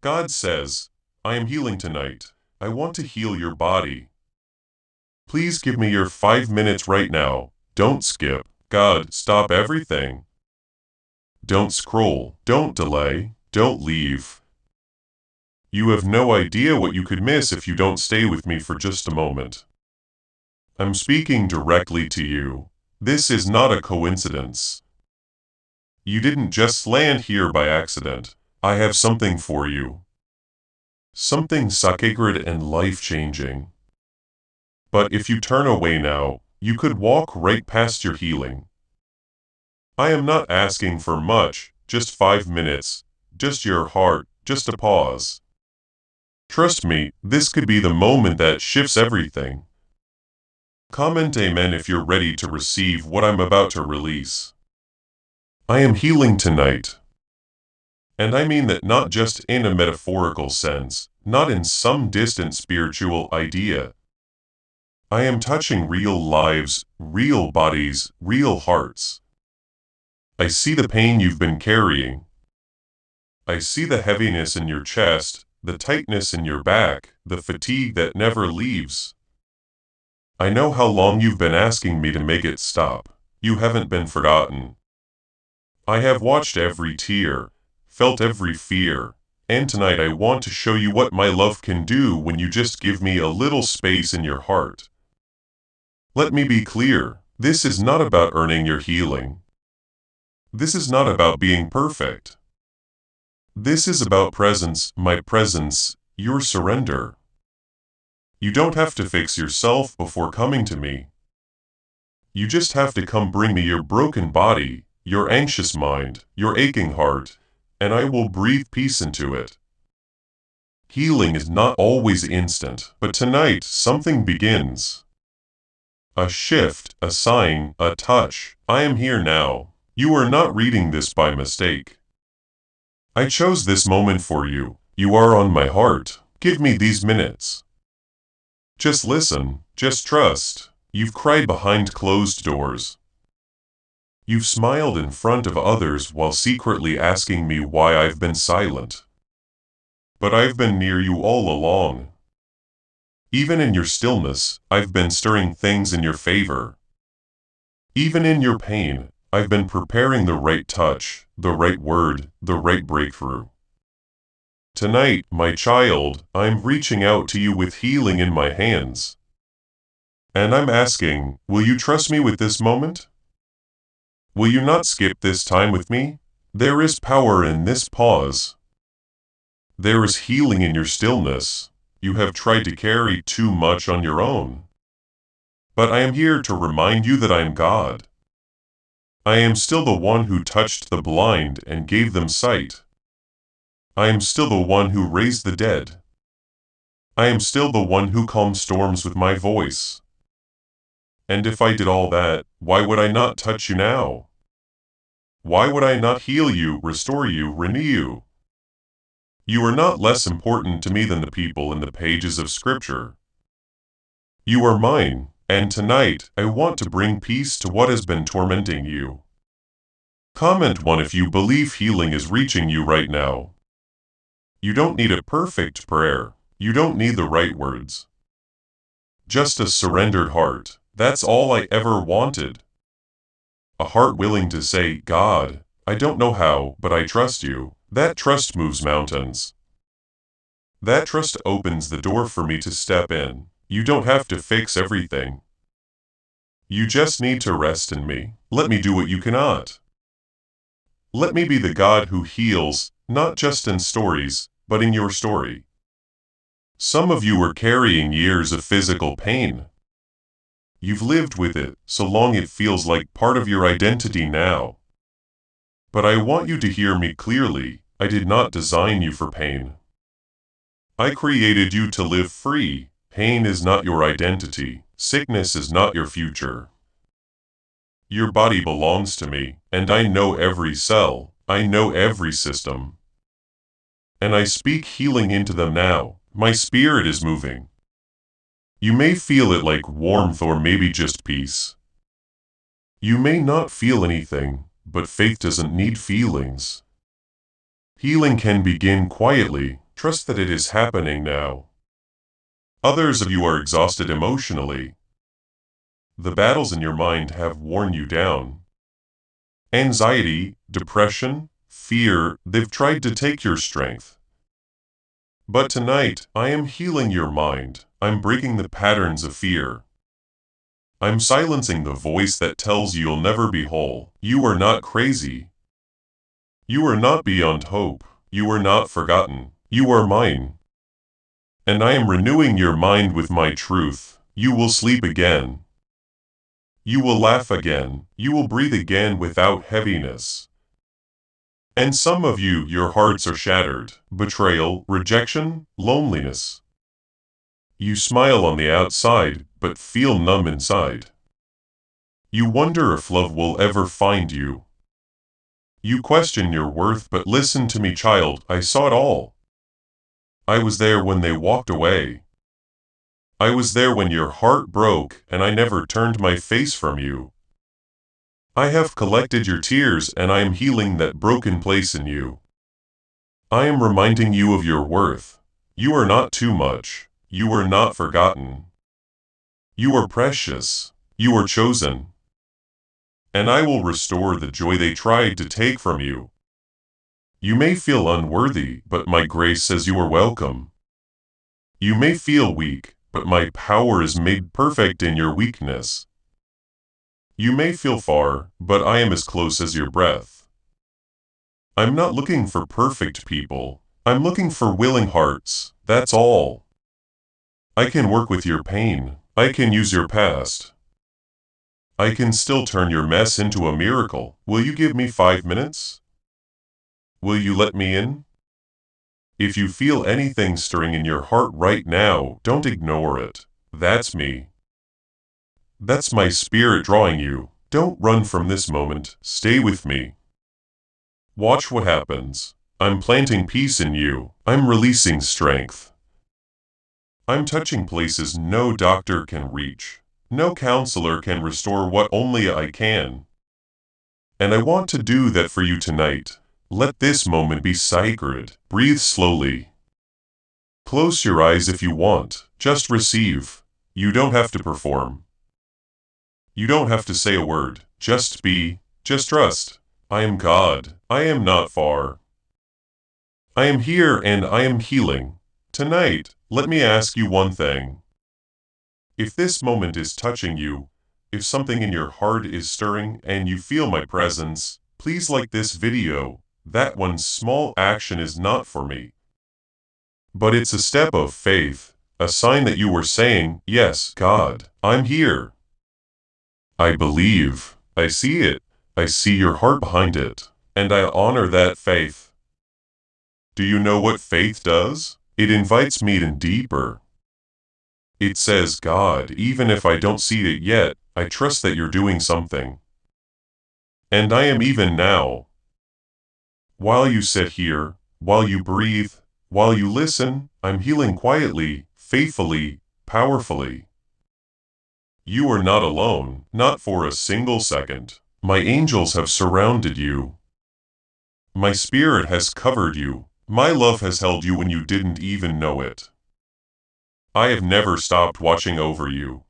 God says, I am healing tonight. I want to heal your body. Please give me your 5 minutes right now. Don't skip. God, stop everything. Don't scroll. Don't delay. Don't leave. You have no idea what you could miss if you don't stay with me for just a moment. I'm speaking directly to you. This is not a coincidence. You didn't just land here by accident. I have something for you. Something sacred and life-changing. But if you turn away now, you could walk right past your healing. I am not asking for much, just 5 minutes, just your heart, just a pause. Trust me, this could be the moment that shifts everything. Comment amen if you're ready to receive what I'm about to release. I am healing tonight. And I mean that not just in a metaphorical sense, not in some distant spiritual idea. I am touching real lives, real bodies, real hearts. I see the pain you've been carrying. I see the heaviness in your chest, the tightness in your back, the fatigue that never leaves. I know how long you've been asking me to make it stop. You haven't been forgotten. I have watched every tear, felt every fear, and tonight I want to show you what my love can do when you just give me a little space in your heart. Let me be clear, this is not about earning your healing. This is not about being perfect. This is about presence, my presence, your surrender. You don't have to fix yourself before coming to me. You just have to come bring me your broken body, your anxious mind, your aching heart, and I will breathe peace into it. Healing is not always instant, but tonight something begins. A shift, a sign, a touch. I am here now. You are not reading this by mistake. I chose this moment for you. You are on my heart. Give me these minutes. Just listen, just trust. You've cried behind closed doors. You've smiled in front of others while secretly asking me why I've been silent. But I've been near you all along. Even in your stillness, I've been stirring things in your favor. Even in your pain, I've been preparing the right touch, the right word, the right breakthrough. Tonight, my child, I'm reaching out to you with healing in my hands. And I'm asking, will you trust me with this moment? Will you not skip this time with me? There is power in this pause. There is healing in your stillness. You have tried to carry too much on your own. But I am here to remind you that I am God. I am still the one who touched the blind and gave them sight. I am still the one who raised the dead. I am still the one who calmed storms with my voice. And if I did all that, why would I not touch you now? Why would I not heal you, restore you, renew you? You are not less important to me than the people in the pages of Scripture. You are mine, and tonight I want to bring peace to what has been tormenting you. Comment 1 if you believe healing is reaching you right now. You don't need a perfect prayer. You don't need the right words. Just a surrendered heart. That's all I ever wanted. A heart willing to say, God, I don't know how, but I trust you. That trust moves mountains. That trust opens the door for me to step in. You don't have to fix everything. You just need to rest in me. Let me do what you cannot. Let me be the God who heals, not just in stories, but in your story. Some of you are carrying years of physical pain. You've lived with it so long it feels like part of your identity now. But I want you to hear me clearly. I did not design you for pain. I created you to live free. Pain is not your identity. Sickness is not your future. Your body belongs to me, and I know every cell. I know every system. And I speak healing into them now. My spirit is moving. You may feel it like warmth or maybe just peace. You may not feel anything, but faith doesn't need feelings. Healing can begin quietly, Trust that it is happening now. Others of you are exhausted emotionally. The battles in your mind have worn you down. Anxiety, depression, fear, they've tried to take your strength. But tonight, I am healing your mind. I'm breaking the patterns of fear. I'm silencing the voice that tells you you'll never be whole. You are not crazy. You are not beyond hope. You are not forgotten. You are mine. And I am renewing your mind with my truth. You will sleep again. You will laugh again. You will breathe again without heaviness. And some of you, your hearts are shattered. Betrayal, rejection, loneliness. You smile on the outside, but feel numb inside. You wonder if love will ever find you. You question your worth, but listen to me, child, I saw it all. I was there when they walked away. I was there when your heart broke, and I never turned my face from you. I have collected your tears, and I am healing that broken place in you. I am reminding you of your worth. You are not too much. You are not forgotten. You are precious. You are chosen. And I will restore the joy they tried to take from you. You may feel unworthy, but my grace says you are welcome. You may feel weak, but my power is made perfect in your weakness. You may feel far, but I am as close as your breath. I'm not looking for perfect people. I'm looking for willing hearts, that's all. I can work with your pain. I can use your past. I can still turn your mess into a miracle. Will you give me 5 minutes? Will you let me in? If you feel anything stirring in your heart right now, don't ignore it. That's me. That's my spirit drawing you. Don't run from this moment. Stay with me. Watch what happens. I'm planting peace in you. I'm releasing strength. I'm touching places no doctor can reach. No counselor can restore what only I can. And I want to do that for you tonight. Let this moment be sacred. Breathe slowly. Close your eyes if you want. Just receive. You don't have to perform. You don't have to say a word. Just be. Just trust. I am God. I am not far. I am here and I am healing. Tonight, let me ask you one thing. If this moment is touching you, if something in your heart is stirring and you feel my presence, please like this video. That one small action is not for me. But it's a step of faith, a sign that you were saying, yes, God, I'm here. I believe. I see it. I see your heart behind it. And I honor that faith. Do you know what faith does? It invites me in deeper. It says, God, even if I don't see it yet, I trust that you're doing something. And I am even now. While you sit here, while you breathe, while you listen, I'm healing quietly, faithfully, powerfully. You are not alone, not for a single second. My angels have surrounded you. My spirit has covered you. My love has held you when you didn't even know it. I have never stopped watching over you.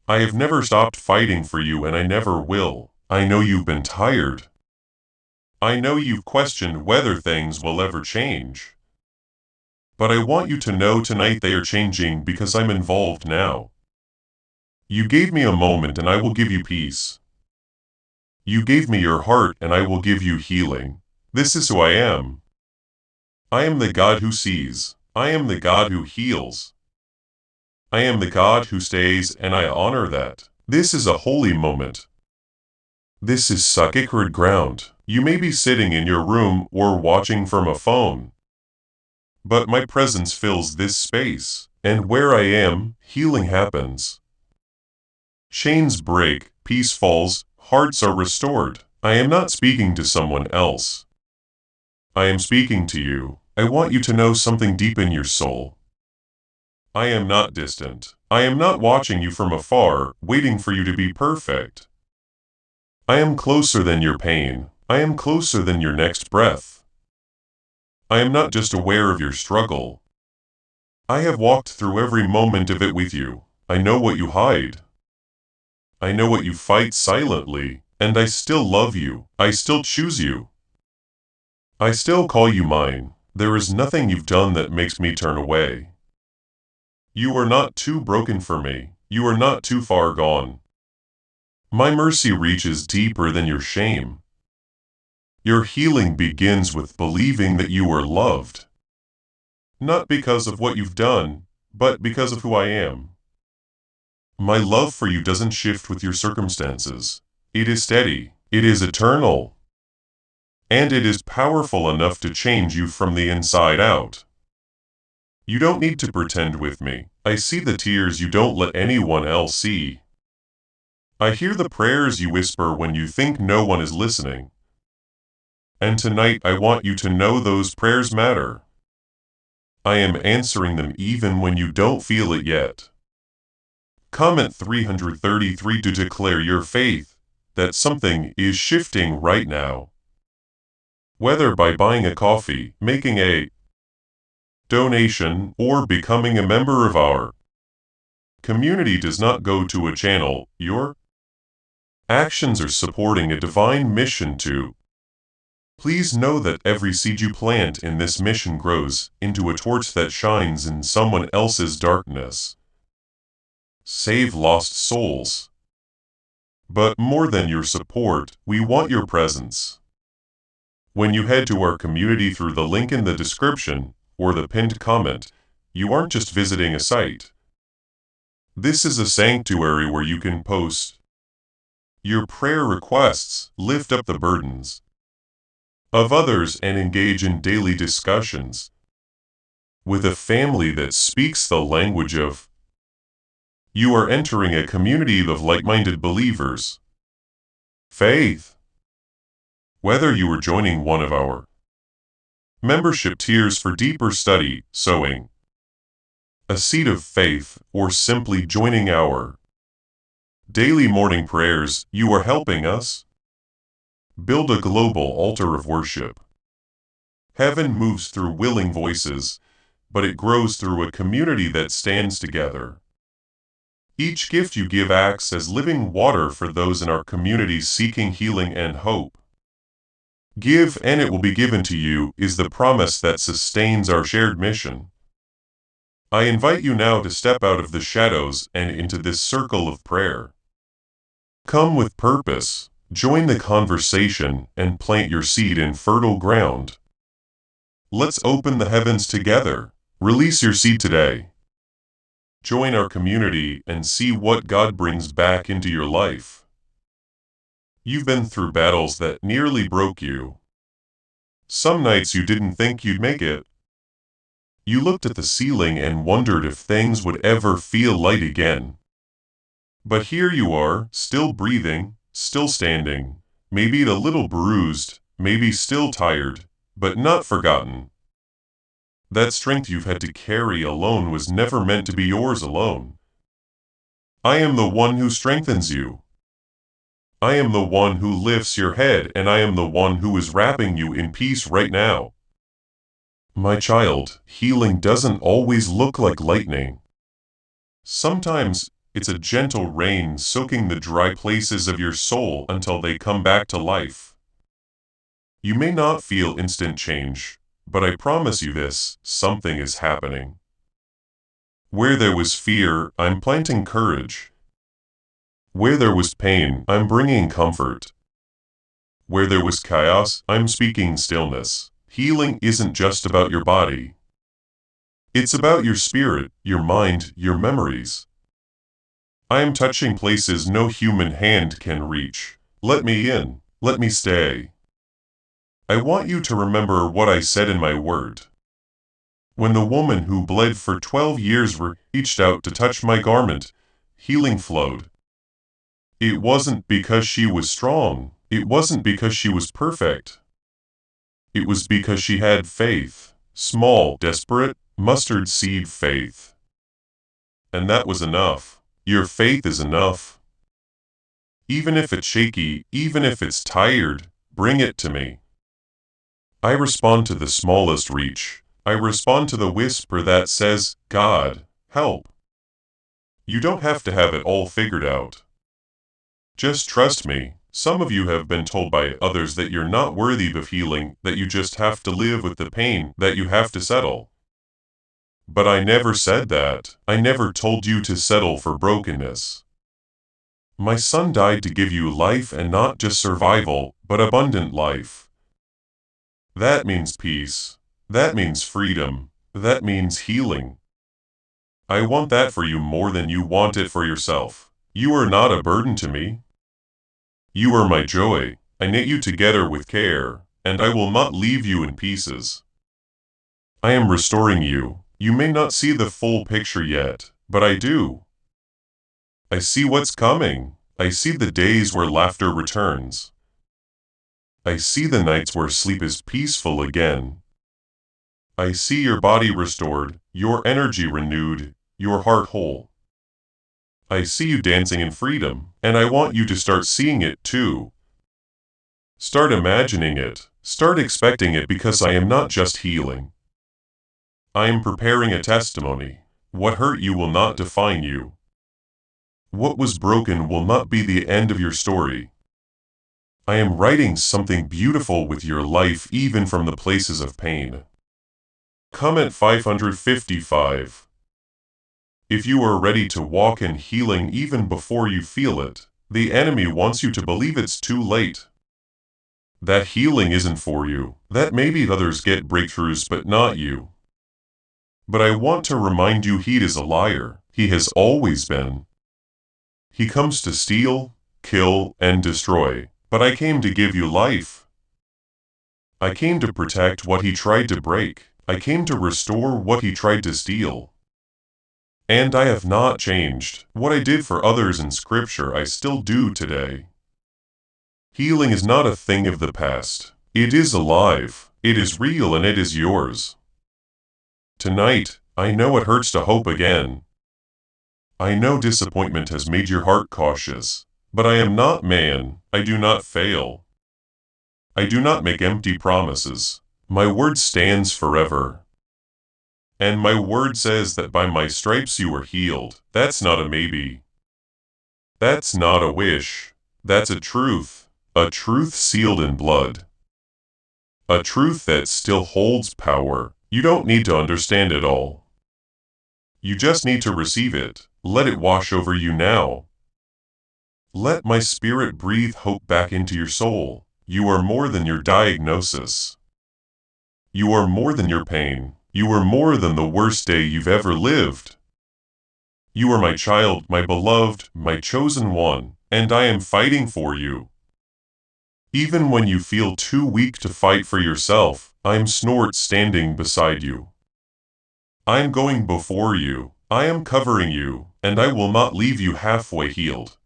I have never stopped fighting for you and I never will. I know you've been tired. I know you've questioned whether things will ever change. But I want you to know tonight they are changing because I'm involved now. You gave me a moment and I will give you peace. You gave me your heart and I will give you healing. This is who I am. I am the God who sees. I am the God who heals. I am the God who stays and I honor that. This is a holy moment. This is sacred ground. You may be sitting in your room or watching from a phone. But my presence fills this space, and where I am, healing happens. Chains break, peace falls, hearts are restored. I am not speaking to someone else. I am speaking to you. I want you to know something deep in your soul. I am not distant. I am not watching you from afar, waiting for you to be perfect. I am closer than your pain. I am closer than your next breath. I am not just aware of your struggle. I have walked through every moment of it with you. I know what you hide. I know what you fight silently, and I still love you. I still choose you. I still call you mine. There is nothing you've done that makes me turn away. You are not too broken for me. You are not too far gone. My mercy reaches deeper than your shame. Your healing begins with believing that you are loved. Not because of what you've done, but because of who I am. My love for you doesn't shift with your circumstances. It is steady. It is eternal. And it is powerful enough to change you from the inside out. You don't need to pretend with me. I see the tears you don't let anyone else see. I hear the prayers you whisper when you think no one is listening. And tonight I want you to know those prayers matter. I am answering them even when you don't feel it yet. Comment 333 to declare your faith that something is shifting right now. Whether by buying a coffee, making a donation, or becoming a member of our community does not go to a channel. Your actions are supporting a divine mission too. Please know that every seed you plant in this mission grows into a torch that shines in someone else's darkness. Save lost souls. But more than your support, we want your presence. When you head to our community through the link in the description or the pinned comment, you aren't just visiting a site. This is a sanctuary where you can post your prayer requests, lift up the burdens of others, and engage in daily discussions with a family that speaks the language of. You are entering a community of like-minded believers. Faith. Whether you are joining one of our membership tiers for deeper study, sowing a seed of faith, or simply joining our daily morning prayers, you are helping us build a global altar of worship. Heaven moves through willing voices, but it grows through a community that stands together. Each gift you give acts as living water for those in our community seeking healing and hope. Give and it will be given to you is the promise that sustains our shared mission. I invite you now to step out of the shadows and into this circle of prayer. Come with purpose, join the conversation, and plant your seed in fertile ground. Let's open the heavens together. Release your seed today. Join our community and see what God brings back into your life. You've been through battles that nearly broke you. Some nights you didn't think you'd make it. You looked at the ceiling and wondered if things would ever feel light again. But here you are, still breathing, still standing, maybe a little bruised, maybe still tired, but not forgotten. That strength you've had to carry alone was never meant to be yours alone. I am the one who strengthens you. I am the one who lifts your head, and I am the one who is wrapping you in peace right now. My child, healing doesn't always look like lightning. Sometimes, it's a gentle rain soaking the dry places of your soul until they come back to life. You may not feel instant change, but I promise you this, something is happening. Where there was fear, I'm planting courage. Where there was pain, I'm bringing comfort. Where there was chaos, I'm speaking stillness. Healing isn't just about your body. It's about your spirit, your mind, your memories. I am touching places no human hand can reach. Let me in. Let me stay. I want you to remember what I said in my word. When the woman who bled for 12 years reached out to touch my garment, healing flowed. It wasn't because she was strong. It wasn't because she was perfect. It was because she had faith. Small, desperate, mustard seed faith. And that was enough. Your faith is enough. Even if it's shaky, even if it's tired, bring it to me. I respond to the smallest reach. I respond to the whisper that says, God, help. You don't have to have it all figured out. Just trust me. Some of you have been told by others that you're not worthy of healing, that you just have to live with the pain, that you have to settle. But I never said that. I never told you to settle for brokenness. My son died to give you life, and not just survival, but abundant life. That means peace. That means freedom. That means healing. I want that for you more than you want it for yourself. You are not a burden to me. You are my joy. I knit you together with care, and I will not leave you in pieces. I am restoring you. You may not see the full picture yet, but I do. I see what's coming. I see the days where laughter returns. I see the nights where sleep is peaceful again. I see your body restored, your energy renewed, your heart whole. I see you dancing in freedom, and I want you to start seeing it too. Start imagining it, start expecting it, because I am not just healing. I am preparing a testimony. What hurt you will not define you. What was broken will not be the end of your story. I am writing something beautiful with your life, even from the places of pain. Comment 555. If you are ready to walk in healing even before you feel it, the enemy wants you to believe it's too late. That healing isn't for you, that maybe others get breakthroughs but not you. But I want to remind you, he is a liar. He has always been. He comes to steal, kill, and destroy, but I came to give you life. I came to protect what he tried to break. I came to restore what he tried to steal. And I have not changed. What I did for others in Scripture, I still do today. Healing is not a thing of the past. It is alive, it is real, and it is yours. Tonight, I know it hurts to hope again. I know disappointment has made your heart cautious, but I am not man. I do not fail. I do not make empty promises. My word stands forever. And my word says that by my stripes you are healed. That's not a maybe. That's not a wish. That's a truth sealed in blood. A truth that still holds power. You don't need to understand it all. You just need to receive it. Let it wash over you now. Let my spirit breathe hope back into your soul. You are more than your diagnosis. You are more than your pain. You are more than the worst day you've ever lived. You are my child, my beloved, my chosen one, and I am fighting for you. Even when you feel too weak to fight for yourself, I am standing beside you. I am going before you. I am covering you, and I will not leave you halfway healed.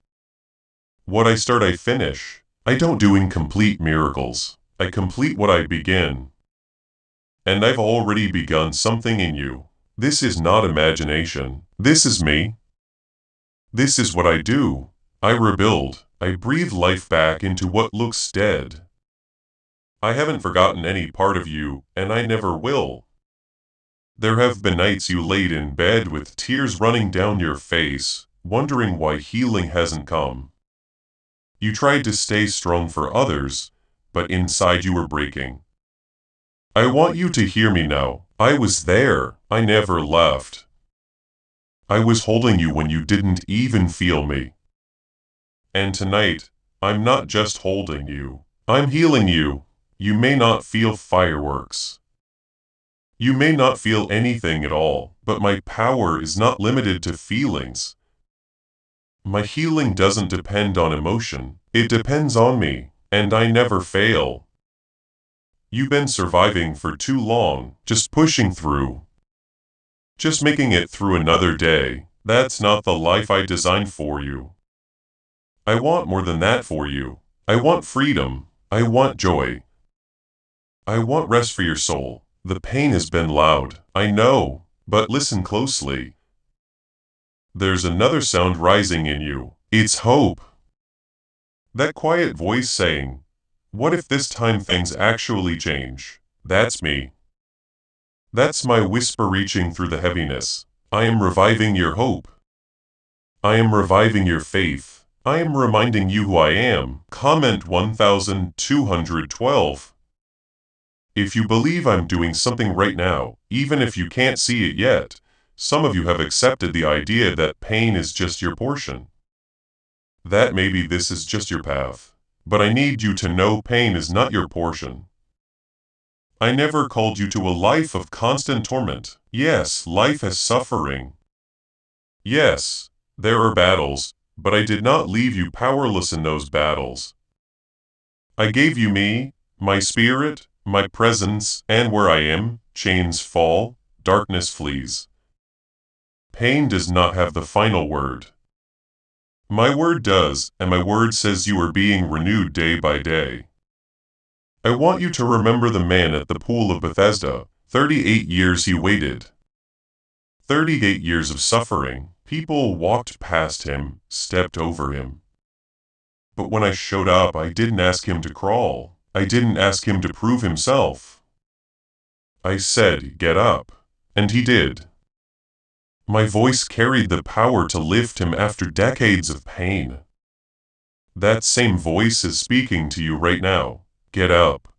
What I start, I finish. I don't do incomplete miracles. I complete what I begin. And I've already begun something in you. This is not imagination. This is me. This is what I do. I rebuild. I breathe life back into what looks dead. I haven't forgotten any part of you, and I never will. There have been nights you laid in bed with tears running down your face, wondering why healing hasn't come. You tried to stay strong for others, but inside you were breaking. I want you to hear me now. I was there. I never left. I was holding you when you didn't even feel me. And tonight, I'm not just holding you. I'm healing you. You may not feel fireworks. You may not feel anything at all, but my power is not limited to feelings. My healing doesn't depend on emotion. It depends on me, and I never fail. You've been surviving for too long, just pushing through. Just making it through another day. That's not the life I designed for you. I want more than that for you. I want freedom. I want joy. I want rest for your soul. The pain has been loud, I know, but listen closely. There's another sound rising in you. It's hope. That quiet voice saying, what if this time things actually change? That's me. That's my whisper reaching through the heaviness. I am reviving your hope. I am reviving your faith. I am reminding you who I am. Comment 1212. If you believe I'm doing something right now, even if you can't see it yet, some of you have accepted the idea that pain is just your portion. That maybe this is just your path. But I need you to know pain is not your portion. I never called you to a life of constant torment. Yes, life has suffering. Yes, there are battles, but I did not leave you powerless in those battles. I gave you me, my spirit, my presence, and where I am, chains fall, darkness flees. Pain does not have the final word. My word does, and my word says you are being renewed day by day. I want you to remember the man at the pool of Bethesda. 38 years he waited. 38 years of suffering. People walked past him, stepped over him. But when I showed up, I didn't ask him to crawl. I didn't ask him to prove himself. I said, get up. And he did. My voice carried the power to lift him after decades of pain. That same voice is speaking to you right now. Get up.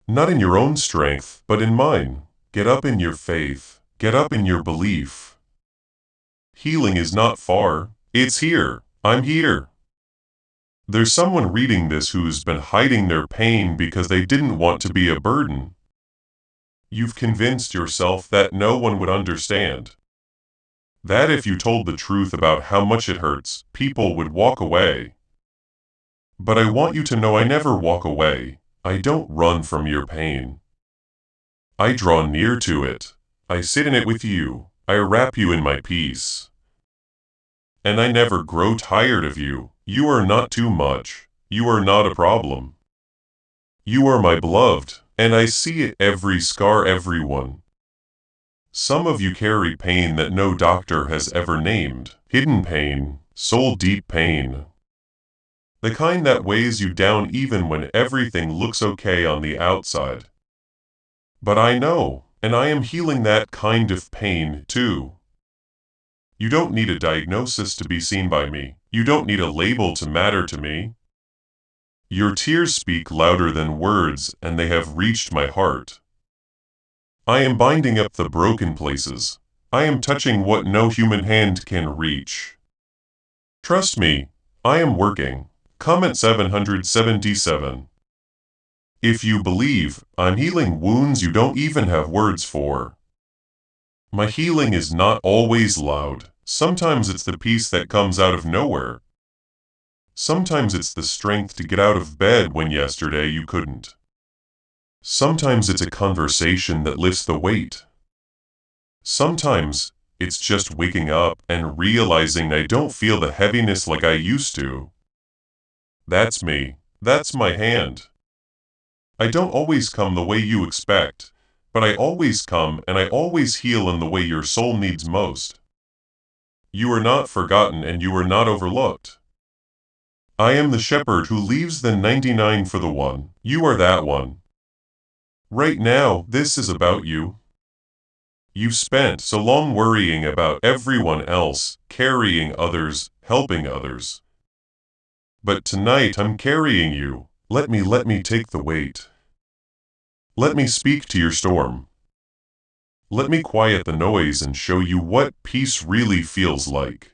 Not in your own strength, but in mine. Get up in your faith. Get up in your belief. Healing is not far. It's here. I'm here. There's someone reading this who's been hiding their pain because they didn't want to be a burden. You've convinced yourself that no one would understand. That if you told the truth about how much it hurts, people would walk away. But I want you to know I never walk away. I don't run from your pain. I draw near to it. I sit in it with you. I wrap you in my peace. And I never grow tired of you. You are not too much. You are not a problem. You are my beloved, and I see it every scar, everyone. Some of you carry pain that no doctor has ever named. Hidden pain, soul-deep pain. The kind that weighs you down even when everything looks okay on the outside. But I know, and I am healing that kind of pain, too. You don't need a diagnosis to be seen by me. You don't need a label to matter to me. Your tears speak louder than words, and they have reached my heart. I am binding up the broken places. I am touching what no human hand can reach. Trust me, I am working. Comment 777. If you believe, I'm healing wounds you don't even have words for. My healing is not always loud. Sometimes it's the peace that comes out of nowhere. Sometimes it's the strength to get out of bed when yesterday you couldn't. Sometimes it's a conversation that lifts the weight. Sometimes it's just waking up and realizing I don't feel the heaviness like I used to. That's me. That's my hand. I don't always come the way you expect, but I always come and I always heal in the way your soul needs most. You are not forgotten and you are not overlooked. I am the shepherd who leaves the 99 for the one. You are that one. Right now, this is about you. You've spent so long worrying about everyone else, carrying others, helping others. But tonight I'm carrying you. Let me take the weight. Let me speak to your storm. Let me quiet the noise and show you what peace really feels like.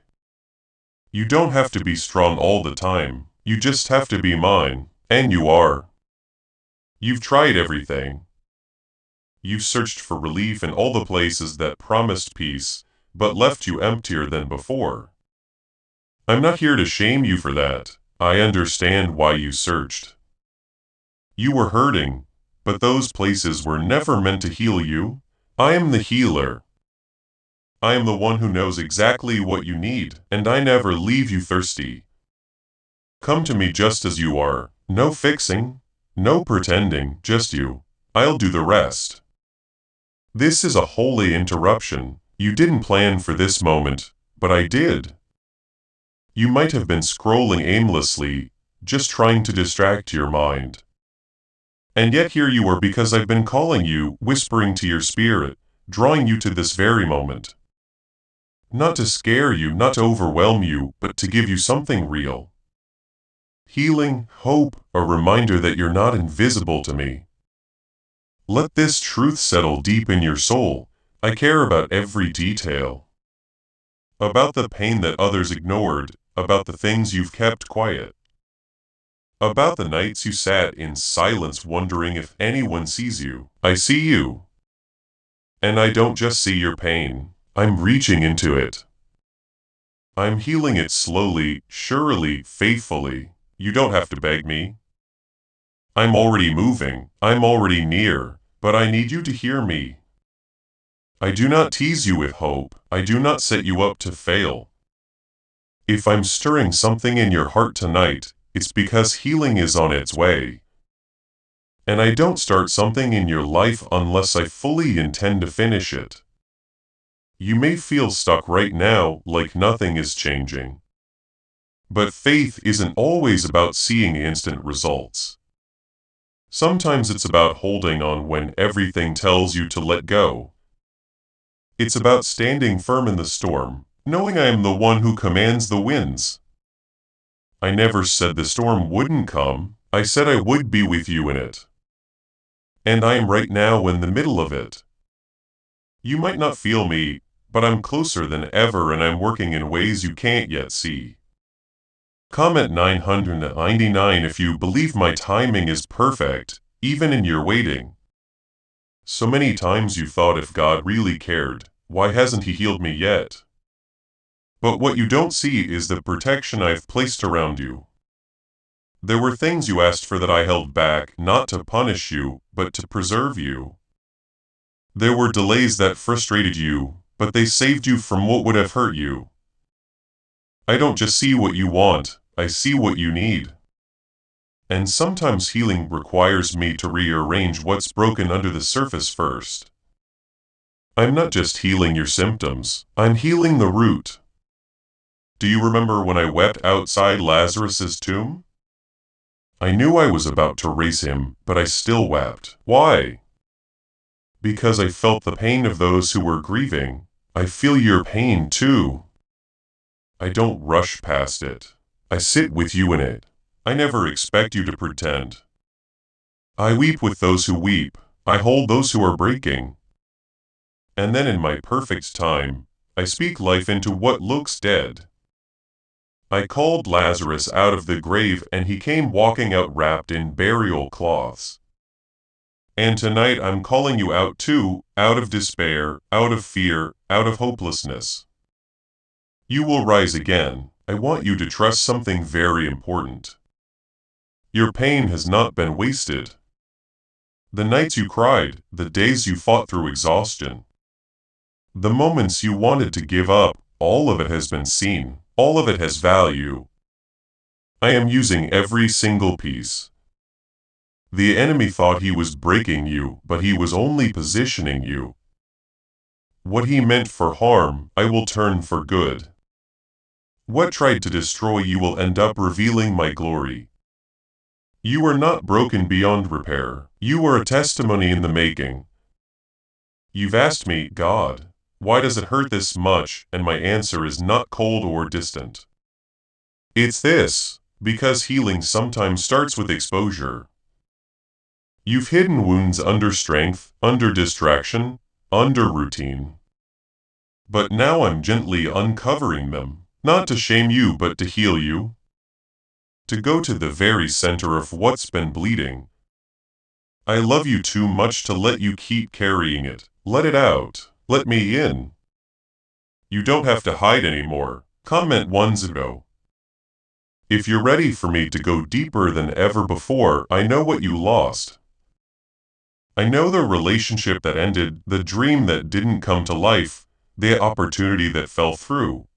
You don't have to be strong all the time. You just have to be mine, and you are. You've tried everything. You've searched for relief in all the places that promised peace, but left you emptier than before. I'm not here to shame you for that. I understand why you searched. You were hurting, but those places were never meant to heal you. I am the healer. I am the one who knows exactly what you need, and I never leave you thirsty. Come to me just as you are. No fixing, no pretending, just you. I'll do the rest. This is a holy interruption. You didn't plan for this moment, but I did. You might have been scrolling aimlessly, just trying to distract your mind. And yet here you are because I've been calling you, whispering to your spirit, drawing you to this very moment. Not to scare you, not to overwhelm you, but to give you something real. Healing, hope, a reminder that you're not invisible to me. Let this truth settle deep in your soul. I care about every detail. About the pain that others ignored, about the things you've kept quiet. About the nights you sat in silence wondering if anyone sees you. I see you. And I don't just see your pain. I'm reaching into it. I'm healing it slowly, surely, faithfully. You don't have to beg me. I'm already moving. I'm already near. But I need you to hear me. I do not tease you with hope. I do not set you up to fail. If I'm stirring something in your heart tonight, it's because healing is on its way. And I don't start something in your life unless I fully intend to finish it. You may feel stuck right now, like nothing is changing. But faith isn't always about seeing instant results. Sometimes it's about holding on when everything tells you to let go. It's about standing firm in the storm, knowing I am the one who commands the winds. I never said the storm wouldn't come, I said I would be with you in it. And I am right now in the middle of it. You might not feel me, but I'm closer than ever and I'm working in ways you can't yet see. Comment 999 if you believe my timing is perfect, even in your waiting. So many times you thought if God really cared, why hasn't He healed me yet? But what you don't see is the protection I've placed around you. There were things you asked for that I held back, not to punish you, but to preserve you. There were delays that frustrated you, but they saved you from what would have hurt you. I don't just see what you want, I see what you need. And sometimes healing requires me to rearrange what's broken under the surface first. I'm not just healing your symptoms, I'm healing the root. Do you remember when I wept outside Lazarus's tomb? I knew I was about to raise him, but I still wept. Why? Because I felt the pain of those who were grieving. I feel your pain too. I don't rush past it. I sit with you in it. I never expect you to pretend. I weep with those who weep. I hold those who are breaking. And then in my perfect time, I speak life into what looks dead. I called Lazarus out of the grave and he came walking out wrapped in burial cloths. And tonight I'm calling you out too, out of despair, out of fear, out of hopelessness. You will rise again. I want you to trust something very important. Your pain has not been wasted. The nights you cried, the days you fought through exhaustion, the moments you wanted to give up, all of it has been seen, all of it has value. I am using every single piece. The enemy thought he was breaking you, but he was only positioning you. What he meant for harm, I will turn for good. What tried to destroy you will end up revealing my glory. You are not broken beyond repair. You are a testimony in the making. You've asked me, God, why does it hurt this much? And my answer is not cold or distant. It's this, because healing sometimes starts with exposure. You've hidden wounds under strength, under distraction, under routine. But now I'm gently uncovering them, not to shame you but to heal you. To go to the very center of what's been bleeding. I love you too much to let you keep carrying it. Let it out. Let me in. You don't have to hide anymore. Comment 10. If you're ready for me to go deeper than ever before, I know what you lost. I know the relationship that ended, the dream that didn't come to life, the opportunity that fell through.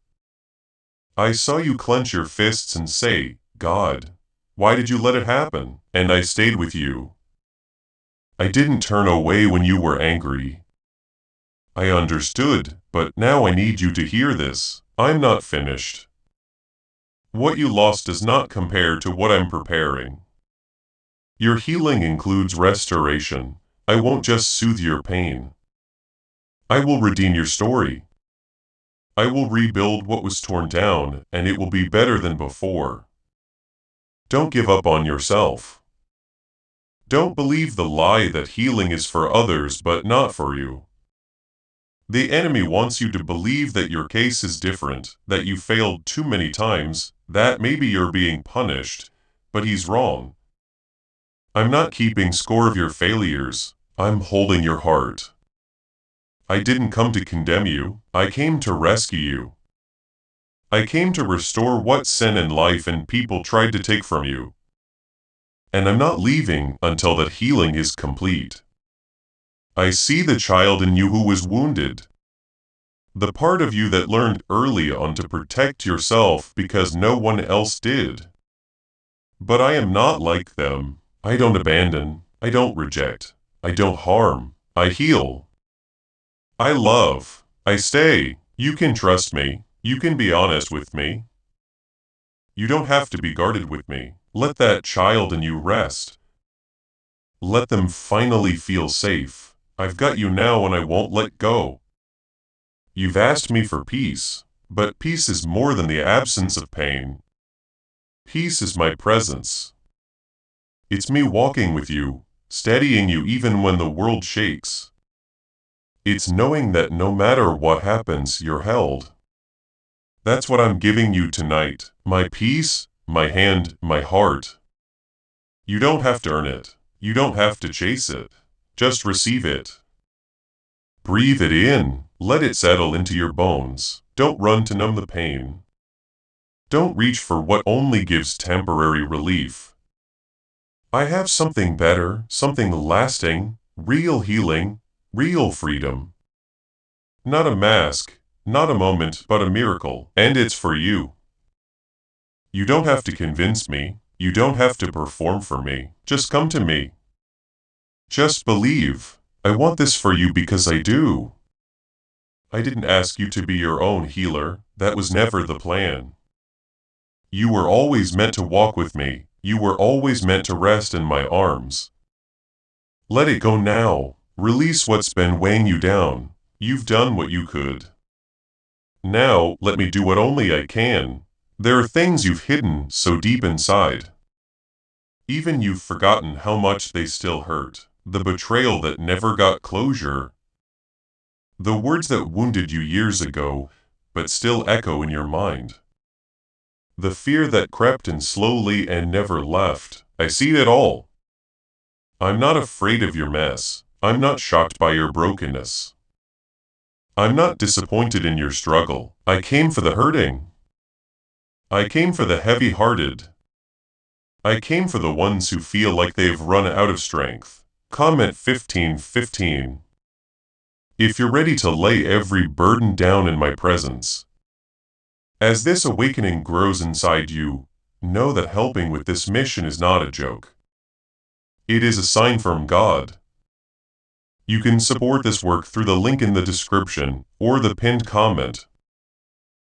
I saw you clench your fists and say, God, why did you let it happen? And I stayed with you. I didn't turn away when you were angry. I understood, but now I need you to hear this. I'm not finished. What you lost does not compare to what I'm preparing. Your healing includes restoration. I won't just soothe your pain. I will redeem your story. I will rebuild what was torn down, and it will be better than before. Don't give up on yourself. Don't believe the lie that healing is for others but not for you. The enemy wants you to believe that your case is different, that you failed too many times, that maybe you're being punished, but he's wrong. I'm not keeping score of your failures, I'm holding your heart. I didn't come to condemn you, I came to rescue you. I came to restore what sin and life and people tried to take from you. And I'm not leaving until that healing is complete. I see the child in you who was wounded. The part of you that learned early on to protect yourself because no one else did. But I am not like them. I don't abandon. I don't reject. I don't harm. I heal. I love. I stay. You can trust me. You can be honest with me. You don't have to be guarded with me. Let that child in you rest. Let them finally feel safe. I've got you now and I won't let go. You've asked me for peace, but peace is more than the absence of pain. Peace is my presence. It's me walking with you, steadying you even when the world shakes. It's knowing that no matter what happens, you're held. That's what I'm giving you tonight, my peace, my hand, my heart. You don't have to earn it. You don't have to chase it. Just receive it. Breathe it in. Let it settle into your bones. Don't run to numb the pain. Don't reach for what only gives temporary relief. I have something better, something lasting, real healing, real freedom. Not a mask, not a moment, but a miracle, and it's for you. You don't have to convince me. You don't have to perform for me. Just come to me. Just believe. I want this for you because I do. I didn't ask you to be your own healer. That was never the plan. You were always meant to walk with me. You were always meant to rest in my arms. Let it go now. Release what's been weighing you down. You've done what you could. Now, let me do what only I can. There are things you've hidden so deep inside. Even you've forgotten how much they still hurt. The betrayal that never got closure. The words that wounded you years ago, but still echo in your mind. The fear that crept in slowly and never left. I see it all. I'm not afraid of your mess. I'm not shocked by your brokenness. I'm not disappointed in your struggle. I came for the hurting. I came for the heavy-hearted. I came for the ones who feel like they've run out of strength. Comment 15:15. If you're ready to lay every burden down in my presence. As this awakening grows inside you, know that helping with this mission is not a joke. It is a sign from God. You can support this work through the link in the description or the pinned comment.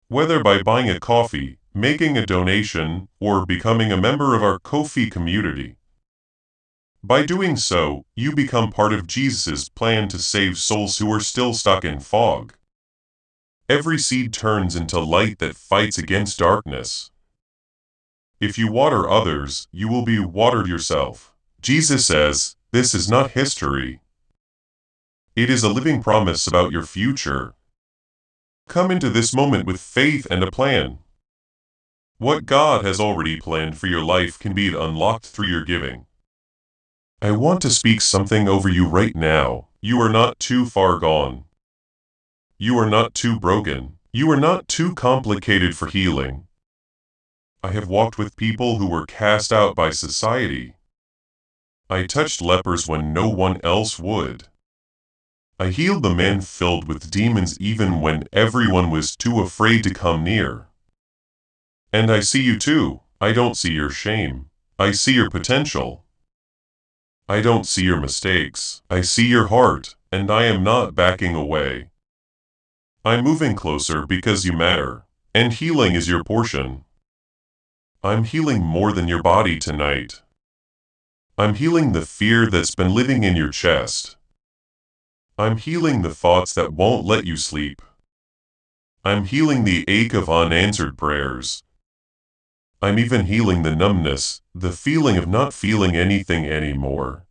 Whether by buying a coffee, making a donation, or becoming a member of our Ko-fi community. By doing so, you become part of Jesus' plan to save souls who are still stuck in fog. Every seed turns into light that fights against darkness. If you water others, you will be watered yourself. Jesus says, this is not history. It is a living promise about your future. Come into this moment with faith and a plan. What God has already planned for your life can be unlocked through your giving. I want to speak something over you right now. You are not too far gone. You are not too broken. You are not too complicated for healing. I have walked with people who were cast out by society. I touched lepers when no one else would. I healed the man filled with demons even when everyone was too afraid to come near. And I see you too. I don't see your shame. I see your potential. I don't see your mistakes. I see your heart, and I am not backing away. I'm moving closer because you matter, and healing is your portion. I'm healing more than your body tonight. I'm healing the fear that's been living in your chest. I'm healing the thoughts that won't let you sleep. I'm healing the ache of unanswered prayers. I'm even healing the numbness, the feeling of not feeling anything anymore.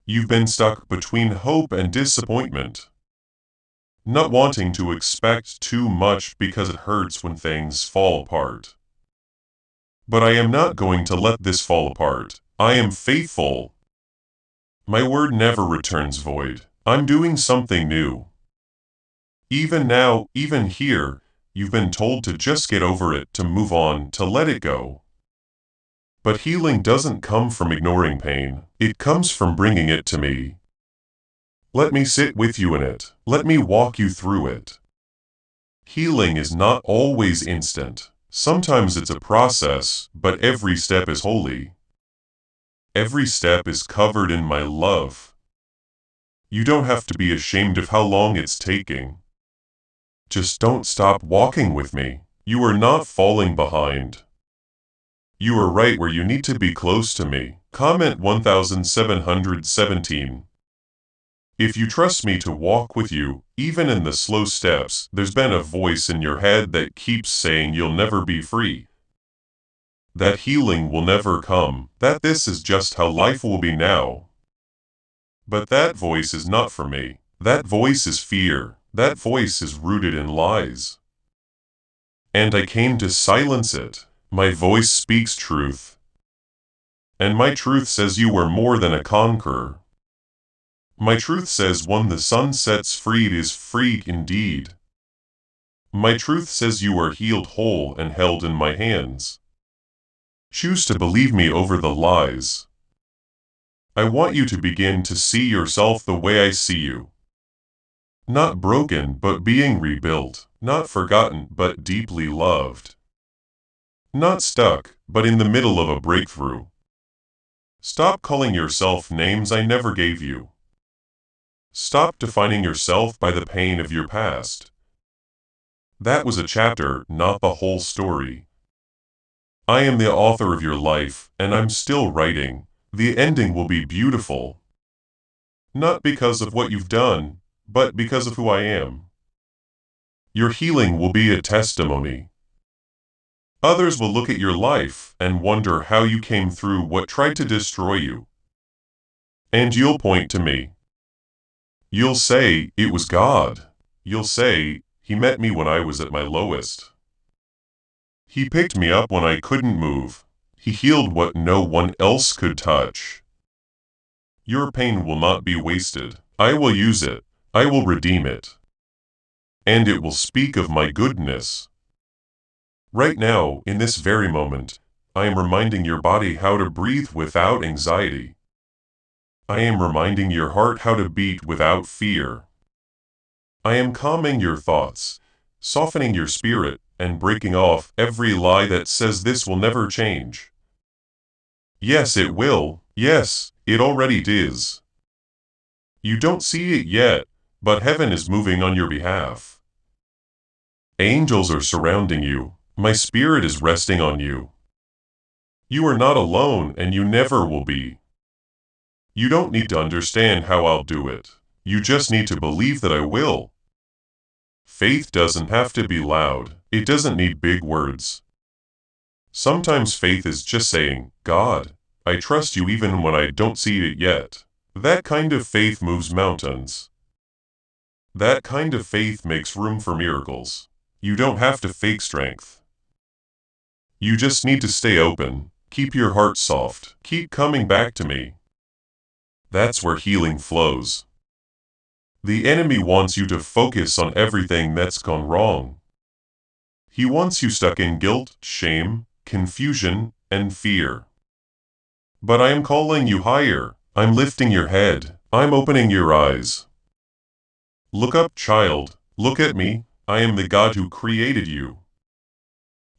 You've been stuck between hope and disappointment. Not wanting to expect too much because it hurts when things fall apart. But I am not going to let this fall apart. I am faithful. My word never returns void. I'm doing something new. Even now, even here, you've been told to just get over it, to move on, to let it go. But healing doesn't come from ignoring pain. It comes from bringing it to me. Let me sit with you in it. Let me walk you through it. Healing is not always instant. Sometimes it's a process, but every step is holy. Every step is covered in my love. You don't have to be ashamed of how long it's taking. Just don't stop walking with me. You are not falling behind. You are right where you need to be, close to me. Comment 1717. If you trust me to walk with you, even in the slow steps, there's been a voice in your head that keeps saying you'll never be free. That healing will never come, that this is just how life will be now. But that voice is not for me. That voice is fear. That voice is rooted in lies. And I came to silence it. My voice speaks truth. And my truth says you are more than a conqueror. My truth says when the sun sets free, it is free indeed. My truth says you are healed whole and held in my hands. Choose to believe me over the lies. I want you to begin to see yourself the way I see you. Not broken, but being rebuilt. Not forgotten, but deeply loved. Not stuck, but in the middle of a breakthrough. Stop calling yourself names I never gave you. Stop defining yourself by the pain of your past. That was a chapter, not the whole story. I am the author of your life, and I'm still writing. The ending will be beautiful. Not because of what you've done, but because of who I am. Your healing will be a testimony. Others will look at your life and wonder how you came through what tried to destroy you. And you'll point to me. You'll say, it was God. You'll say, He met me when I was at my lowest. He picked me up when I couldn't move. He healed what no one else could touch. Your pain will not be wasted. I will use it. I will redeem it. And it will speak of my goodness. Right now, in this very moment, I am reminding your body how to breathe without anxiety. I am reminding your heart how to beat without fear. I am calming your thoughts, softening your spirit, and breaking off every lie that says this will never change. Yes, it will. Yes, it already is. You don't see it yet, but heaven is moving on your behalf. Angels are surrounding you. My spirit is resting on you. You are not alone, and you never will be. You don't need to understand how I'll do it. You just need to believe that I will. Faith doesn't have to be loud. It doesn't need big words. Sometimes faith is just saying, God, I trust you even when I don't see it yet. That kind of faith moves mountains. That kind of faith makes room for miracles. You don't have to fake strength. You just need to stay open, keep your heart soft, keep coming back to me. That's where healing flows. The enemy wants you to focus on everything that's gone wrong. He wants you stuck in guilt, shame, confusion, and fear. But I am calling you higher. I'm lifting your head. I'm opening your eyes. Look up, child. Look at me. I am the God who created you.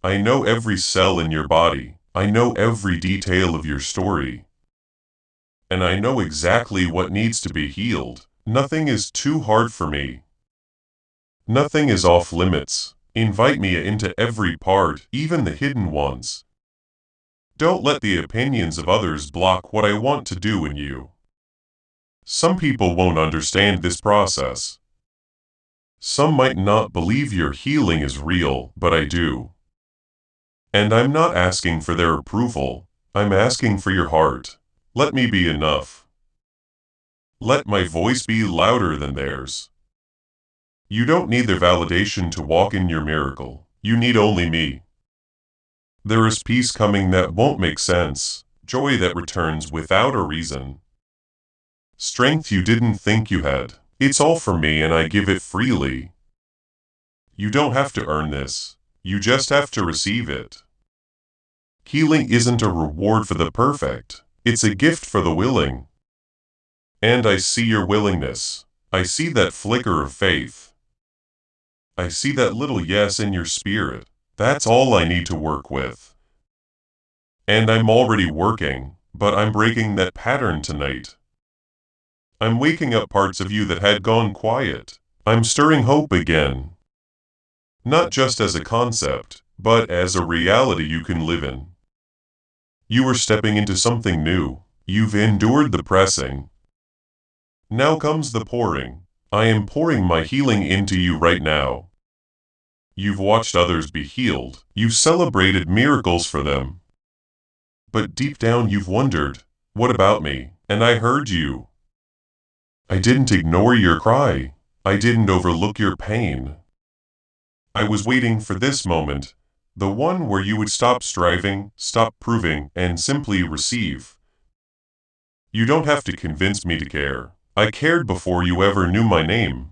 I know every cell in your body. I know every detail of your story. And I know exactly what needs to be healed. Nothing is too hard for me. Nothing is off limits. Invite me into every part, even the hidden ones. Don't let the opinions of others block what I want to do in you. Some people won't understand this process. Some might not believe your healing is real, but I do. And I'm not asking for their approval, I'm asking for your heart. Let me be enough. Let my voice be louder than theirs. You don't need their validation to walk in your miracle. You need only me. There is peace coming that won't make sense, joy that returns without a reason. Strength you didn't think you had. It's all for me and I give it freely. You don't have to earn this. You just have to receive it. Healing isn't a reward for the perfect. It's a gift for the willing. And I see your willingness. I see that flicker of faith. I see that little yes in your spirit. That's all I need to work with. And I'm already working, but I'm breaking that pattern tonight. I'm waking up parts of you that had gone quiet. I'm stirring hope again. Not just as a concept, but as a reality you can live in. You are stepping into something new. You've endured the pressing. Now comes the pouring. I am pouring my healing into you right now. You've watched others be healed. You've celebrated miracles for them. But deep down you've wondered, what about me? And I heard you. I didn't ignore your cry. I didn't overlook your pain. I was waiting for this moment, the one where you would stop striving, stop proving, and simply receive. You don't have to convince me to care. I cared before you ever knew my name.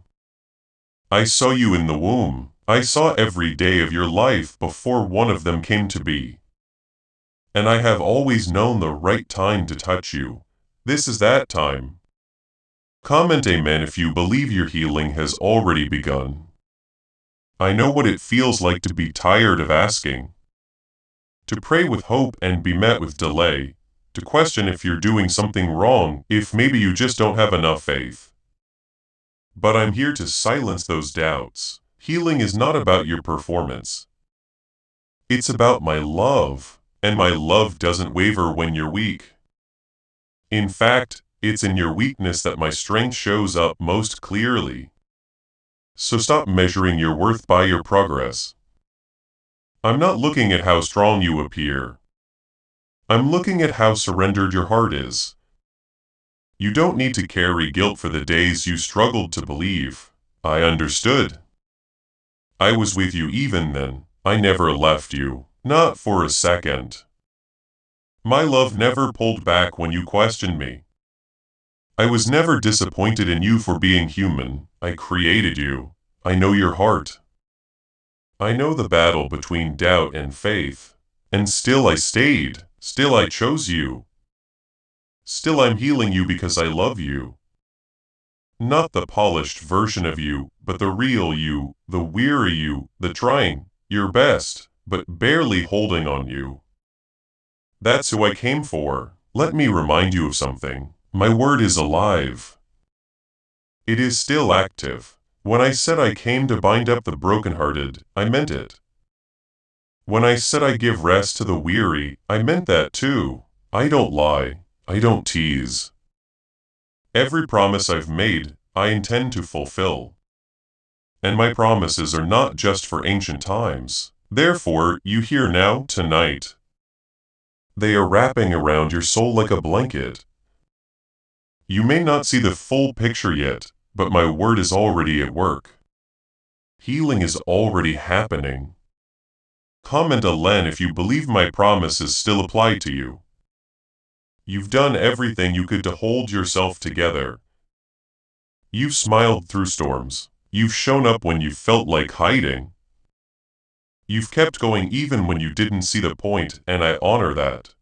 I saw you in the womb. I saw every day of your life before one of them came to be. And I have always known the right time to touch you. This is that time. Comment amen if you believe your healing has already begun. I know what it feels like to be tired of asking. To pray with hope and be met with delay. To question if you're doing something wrong, if maybe you just don't have enough faith. But I'm here to silence those doubts. Healing is not about your performance. It's about my love, and my love doesn't waver when you're weak. In fact, it's in your weakness that my strength shows up most clearly. So stop measuring your worth by your progress. I'm not looking at how strong you appear. I'm looking at how surrendered your heart is. You don't need to carry guilt for the days you struggled to believe. I understood. I was with you even then. I never left you, not for a second. My love never pulled back when you questioned me. I was never disappointed in you for being human. I created you. I know your heart. I know the battle between doubt and faith. And still I stayed. Still I chose you. Still I'm healing you because I love you. Not the polished version of you, but the real you, the weary you, the trying, your best, but barely holding on you. That's who I came for. Let me remind you of something. My word is alive. It is still active. When I said I came to bind up the brokenhearted, I meant it. When I said I give rest to the weary, I meant that too. I don't lie. I don't tease. Every promise I've made, I intend to fulfill. And my promises are not just for ancient times. Therefore, you hear now, tonight. They are wrapping around your soul like a blanket. You may not see the full picture yet, but my word is already at work. Healing is already happening. Comment Alen if you believe my promises still apply to you. You've done everything you could to hold yourself together. You've smiled through storms. You've shown up when you felt like hiding. You've kept going even when you didn't see the point, and I honor that.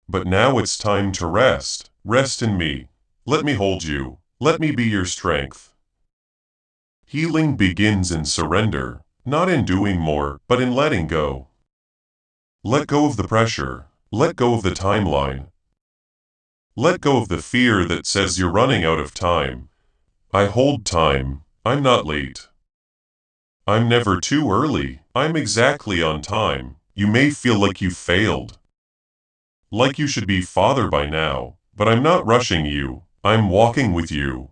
But now it's time to rest. Rest in me. Let me hold you. Let me be your strength. Healing begins in surrender, not in doing more, but in letting go. Let go of the pressure. Let go of the timeline. Let go of the fear that says you're running out of time. I hold time. I'm not late. I'm never too early. I'm exactly on time. You may feel like you failed. Like you should be father by now, but I'm not rushing you, I'm walking with you.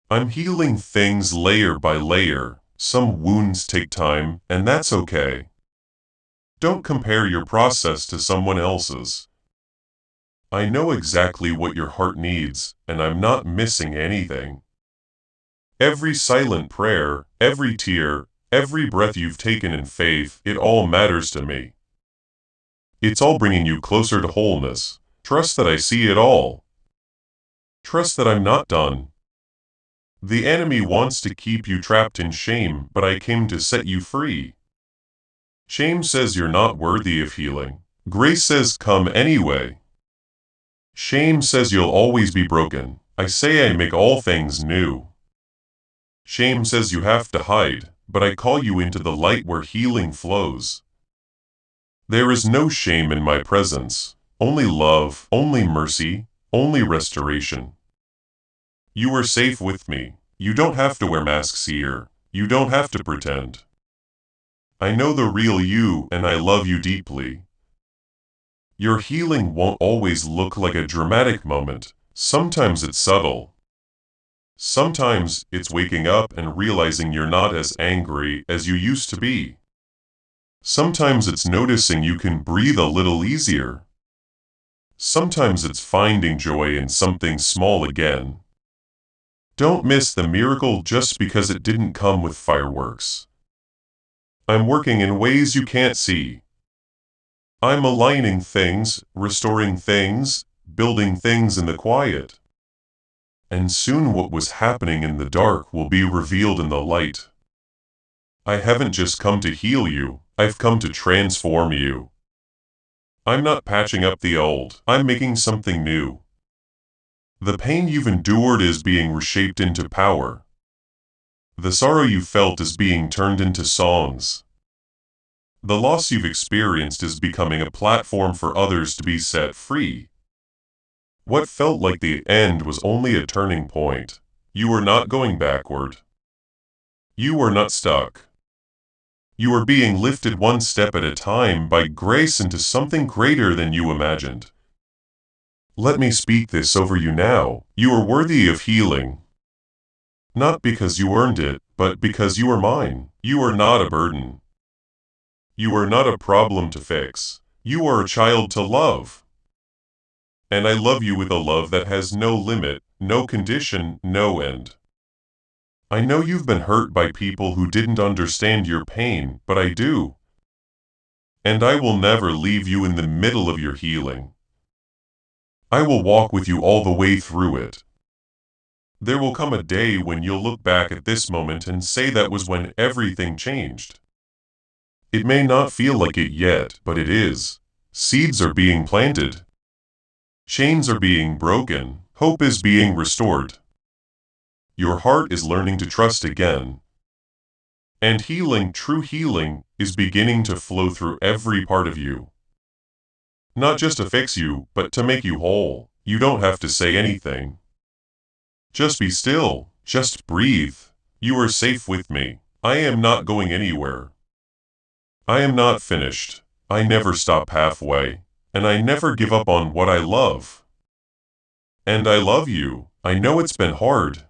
I'm healing things layer by layer. Some wounds take time, and that's okay. Don't compare your process to someone else's. I know exactly what your heart needs, and I'm not missing anything. Every silent prayer, every tear, every breath you've taken in faith, it all matters to me. It's all bringing you closer to wholeness. Trust that I see it all. Trust that I'm not done. The enemy wants to keep you trapped in shame, but I came to set you free. Shame says you're not worthy of healing. Grace says come anyway. Shame says you'll always be broken. I say I make all things new. Shame says you have to hide, but I call you into the light where healing flows. There is no shame in my presence, only love, only mercy, only restoration. You are safe with me. You don't have to wear masks here. You don't have to pretend. I know the real you and I love you deeply. Your healing won't always look like a dramatic moment. Sometimes it's subtle. Sometimes it's waking up and realizing you're not as angry as you used to be. Sometimes it's noticing you can breathe a little easier. Sometimes it's finding joy in something small again. Don't miss the miracle just because it didn't come with fireworks. I'm working in ways you can't see. I'm aligning things, restoring things, building things in the quiet. And soon what was happening in the dark will be revealed in the light. I haven't just come to heal you, I've come to transform you. I'm not patching up the old, I'm making something new. The pain you've endured is being reshaped into power. The sorrow you felt is being turned into songs. The loss you've experienced is becoming a platform for others to be set free. What felt like the end was only a turning point. You are not going backward. You are not stuck. You are being lifted one step at a time by grace into something greater than you imagined. Let me speak this over you now. You are worthy of healing. Not because you earned it, but because you are mine. You are not a burden. You are not a problem to fix. You are a child to love. And I love you with a love that has no limit, no condition, no end. I know you've been hurt by people who didn't understand your pain, but I do. And I will never leave you in the middle of your healing. I will walk with you all the way through it. There will come a day when you'll look back at this moment and say that was when everything changed. It may not feel like it yet, but it is. Seeds are being planted. Chains are being broken. Hope is being restored. Your heart is learning to trust again. And healing, true healing, is beginning to flow through every part of you. Not just to fix you, but to make you whole. You don't have to say anything. Just be still. Just breathe. You are safe with me. I am not going anywhere. I am not finished. I never stop halfway. And I never give up on what I love. And I love you. I know it's been hard.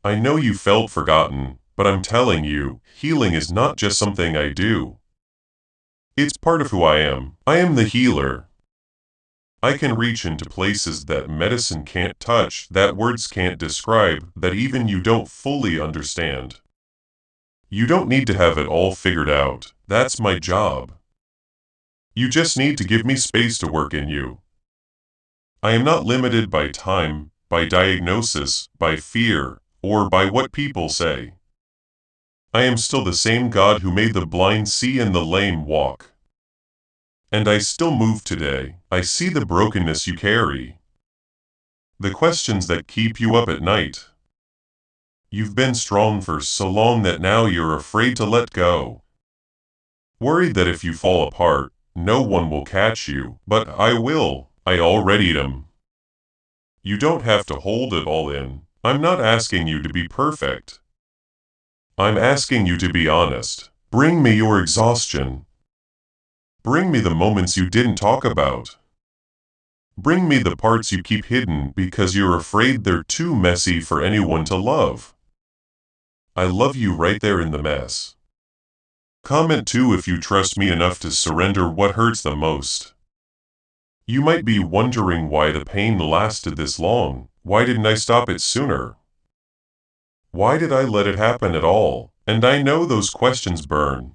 I know you felt forgotten, but I'm telling you, healing is not just something I do. It's part of who I am. I am the healer. I can reach into places that medicine can't touch, that words can't describe, that even you don't fully understand. You don't need to have it all figured out. That's my job. You just need to give me space to work in you. I am not limited by time, by diagnosis, by fear, or by what people say. I am still the same God who made the blind see and the lame walk. And I still move today. I see the brokenness you carry. The questions that keep you up at night. You've been strong for so long that now you're afraid to let go. Worried that if you fall apart, no one will catch you, but I will. I already am. You don't have to hold it all in. I'm not asking you to be perfect. I'm asking you to be honest. Bring me your exhaustion. Bring me the moments you didn't talk about. Bring me the parts you keep hidden because you're afraid they're too messy for anyone to love. I love you right there in the mess. Comment too if you trust me enough to surrender what hurts the most. You might be wondering why the pain lasted this long. Why didn't I stop it sooner? Why did I let it happen at all? And I know those questions burn.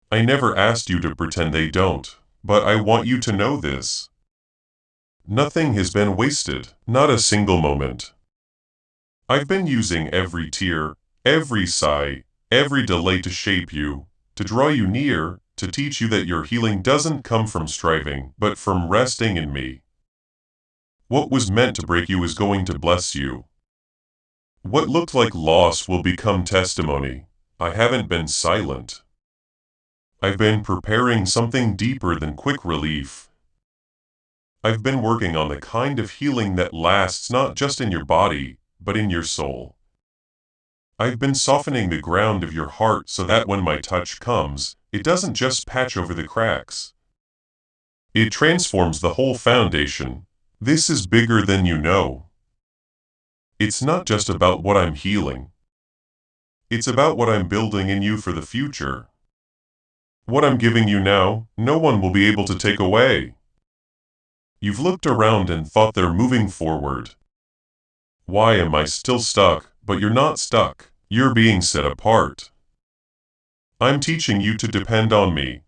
I never asked you to pretend they don't, but I want you to know this. Nothing has been wasted, not a single moment. I've been using every tear, every sigh, every delay to shape you, to draw you near, to teach you that your healing doesn't come from striving, but from resting in me. What was meant to break you is going to bless you. What looked like loss will become testimony. I haven't been silent. I've been preparing something deeper than quick relief. I've been working on the kind of healing that lasts not just in your body, but in your soul. I've been softening the ground of your heart so that when my touch comes, it doesn't just patch over the cracks. It transforms the whole foundation. This is bigger than you know. It's not just about what I'm healing. It's about what I'm building in you for the future. What I'm giving you now, no one will be able to take away. You've looked around and thought they're moving forward. Why am I still stuck? But you're not stuck. You're being set apart. I'm teaching you to depend on me.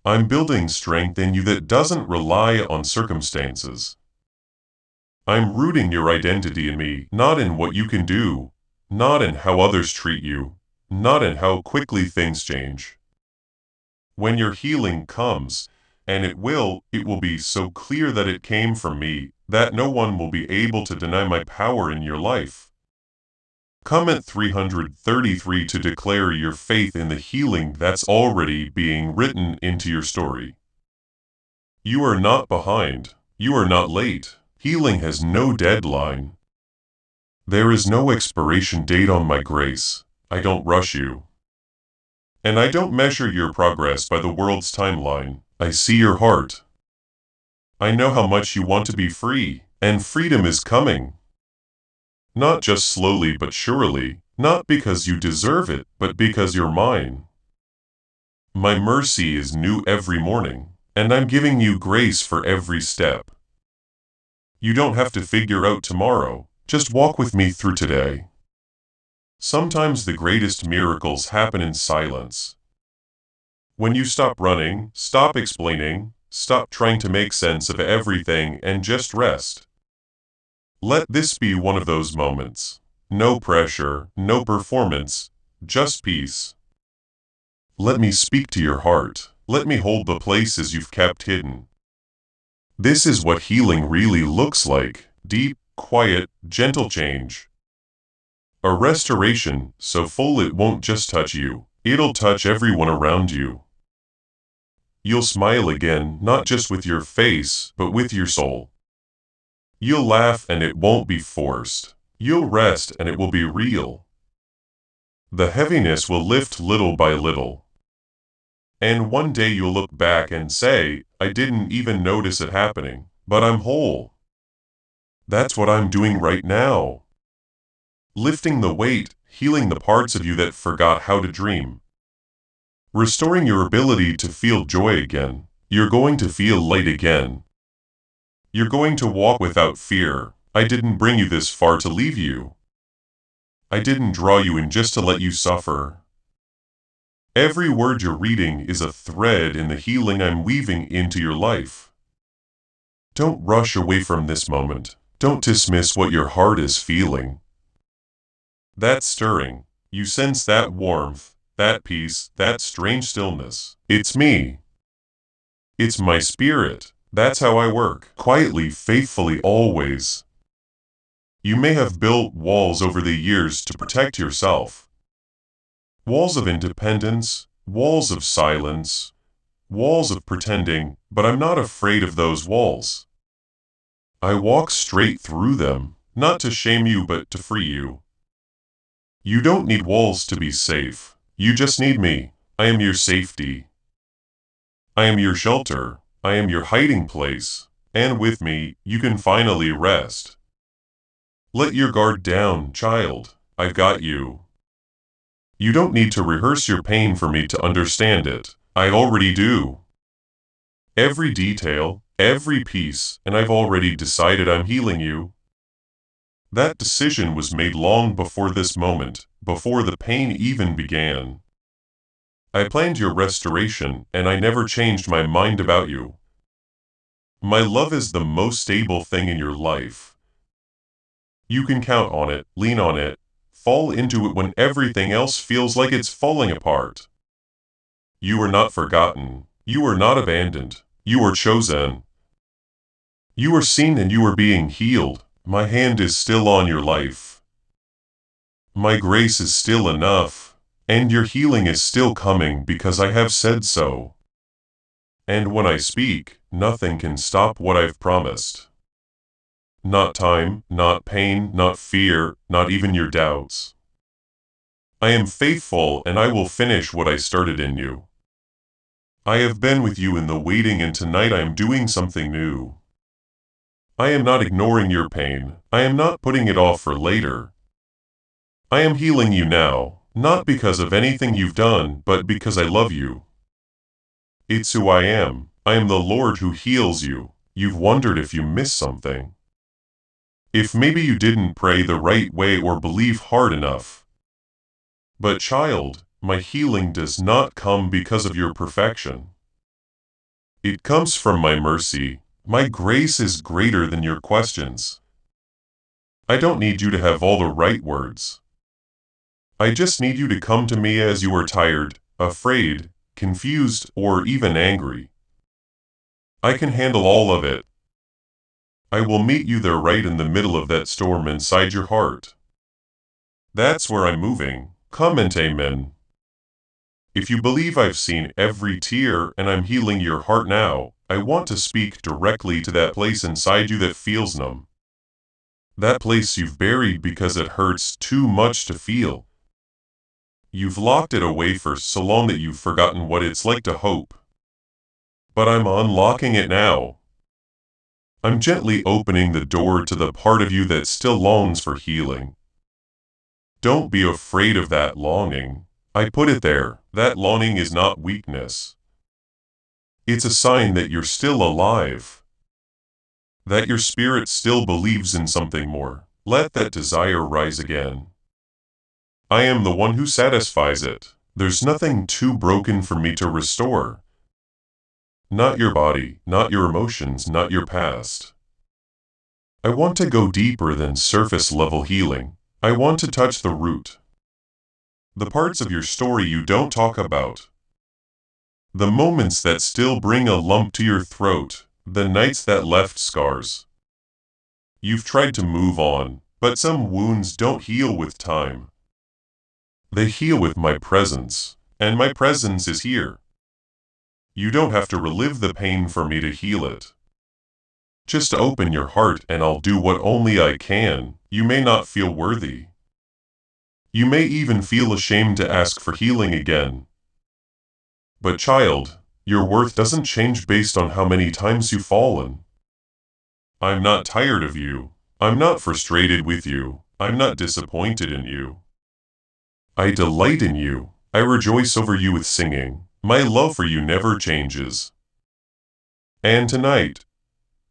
I'm building strength in you that doesn't rely on circumstances. I'm rooting your identity in me, not in what you can do, not in how others treat you, not in how quickly things change. When your healing comes, and it will be so clear that it came from me, that no one will be able to deny my power in your life. Comment 333 to declare your faith in the healing that's already being written into your story. You are not behind. You are not late. Healing has no deadline. There is no expiration date on my grace. I don't rush you. And I don't measure your progress by the world's timeline. I see your heart. I know how much you want to be free, and freedom is coming. Not just slowly but surely, not because you deserve it, but because you're mine. My mercy is new every morning, and I'm giving you grace for every step. You don't have to figure out tomorrow, just walk with me through today. Sometimes the greatest miracles happen in silence. When you stop running, stop explaining, stop trying to make sense of everything and just rest. Let this be one of those moments. No pressure, no performance, just peace. Let me speak to your heart. Let me hold the places you've kept hidden. This is what healing really looks like. Deep, quiet, gentle change. A restoration so full it won't just touch you, it'll touch everyone around you. You'll smile again, not just with your face, but with your soul. You'll laugh and it won't be forced. You'll rest and it will be real. The heaviness will lift little by little. And one day you'll look back and say, I didn't even notice it happening, but I'm whole. That's what I'm doing right now. Lifting the weight, healing the parts of you that forgot how to dream. Restoring your ability to feel joy again. You're going to feel light again. You're going to walk without fear. I didn't bring you this far to leave you. I didn't draw you in just to let you suffer. Every word you're reading is a thread in the healing I'm weaving into your life. Don't rush away from this moment. Don't dismiss what your heart is feeling. That stirring, you sense that warmth, that peace, that strange stillness. It's me. It's my spirit. That's how I work. Quietly, faithfully, always. You may have built walls over the years to protect yourself. Walls of independence, walls of silence, walls of pretending, but I'm not afraid of those walls. I walk straight through them, not to shame you but to free you. You don't need walls to be safe. You just need me. I am your safety. I am your shelter, I am your hiding place, and with me, you can finally rest. Let your guard down, child, I've got you. You don't need to rehearse your pain for me to understand it, I already do. Every detail, every piece, and I've already decided I'm healing you. That decision was made long before this moment, before the pain even began. I planned your restoration, and I never changed my mind about you. My love is the most stable thing in your life. You can count on it, lean on it, fall into it when everything else feels like it's falling apart. You are not forgotten, you are not abandoned, you are chosen. You are seen and you are being healed. My hand is still on your life. My grace is still enough, and your healing is still coming because I have said so. And when I speak, nothing can stop what I've promised. Not time, not pain, not fear, not even your doubts. I am faithful and I will finish what I started in you. I have been with you in the waiting and tonight I am doing something new. I am not ignoring your pain, I am not putting it off for later. I am healing you now, not because of anything you've done, but because I love you. It's who I am the Lord who heals you. You've wondered if you missed something. If maybe you didn't pray the right way or believe hard enough. But child, my healing does not come because of your perfection. It comes from my mercy. My grace is greater than your questions. I don't need you to have all the right words. I just need you to come to me as you are tired, afraid, confused, or even angry. I can handle all of it. I will meet you there right in the middle of that storm inside your heart. That's where I'm moving. Come and amen. If you believe I've seen every tear and I'm healing your heart now, I want to speak directly to that place inside you that feels numb. That place you've buried because it hurts too much to feel. You've locked it away for so long that you've forgotten what it's like to hope. But I'm unlocking it now. I'm gently opening the door to the part of you that still longs for healing. Don't be afraid of that longing. I put it there, that longing is not weakness. It's a sign that you're still alive. That your spirit still believes in something more. Let that desire rise again. I am the one who satisfies it. There's nothing too broken for me to restore. Not your body, not your emotions, not your past. I want to go deeper than surface level healing. I want to touch the root. The parts of your story you don't talk about. The moments that still bring a lump to your throat, the nights that left scars. You've tried to move on, but some wounds don't heal with time. They heal with my presence, and my presence is here. You don't have to relive the pain for me to heal it. Just open your heart and I'll do what only I can. You may not feel worthy. You may even feel ashamed to ask for healing again. But child, your worth doesn't change based on how many times you've fallen. I'm not tired of you. I'm not frustrated with you. I'm not disappointed in you. I delight in you. I rejoice over you with singing. My love for you never changes. And tonight,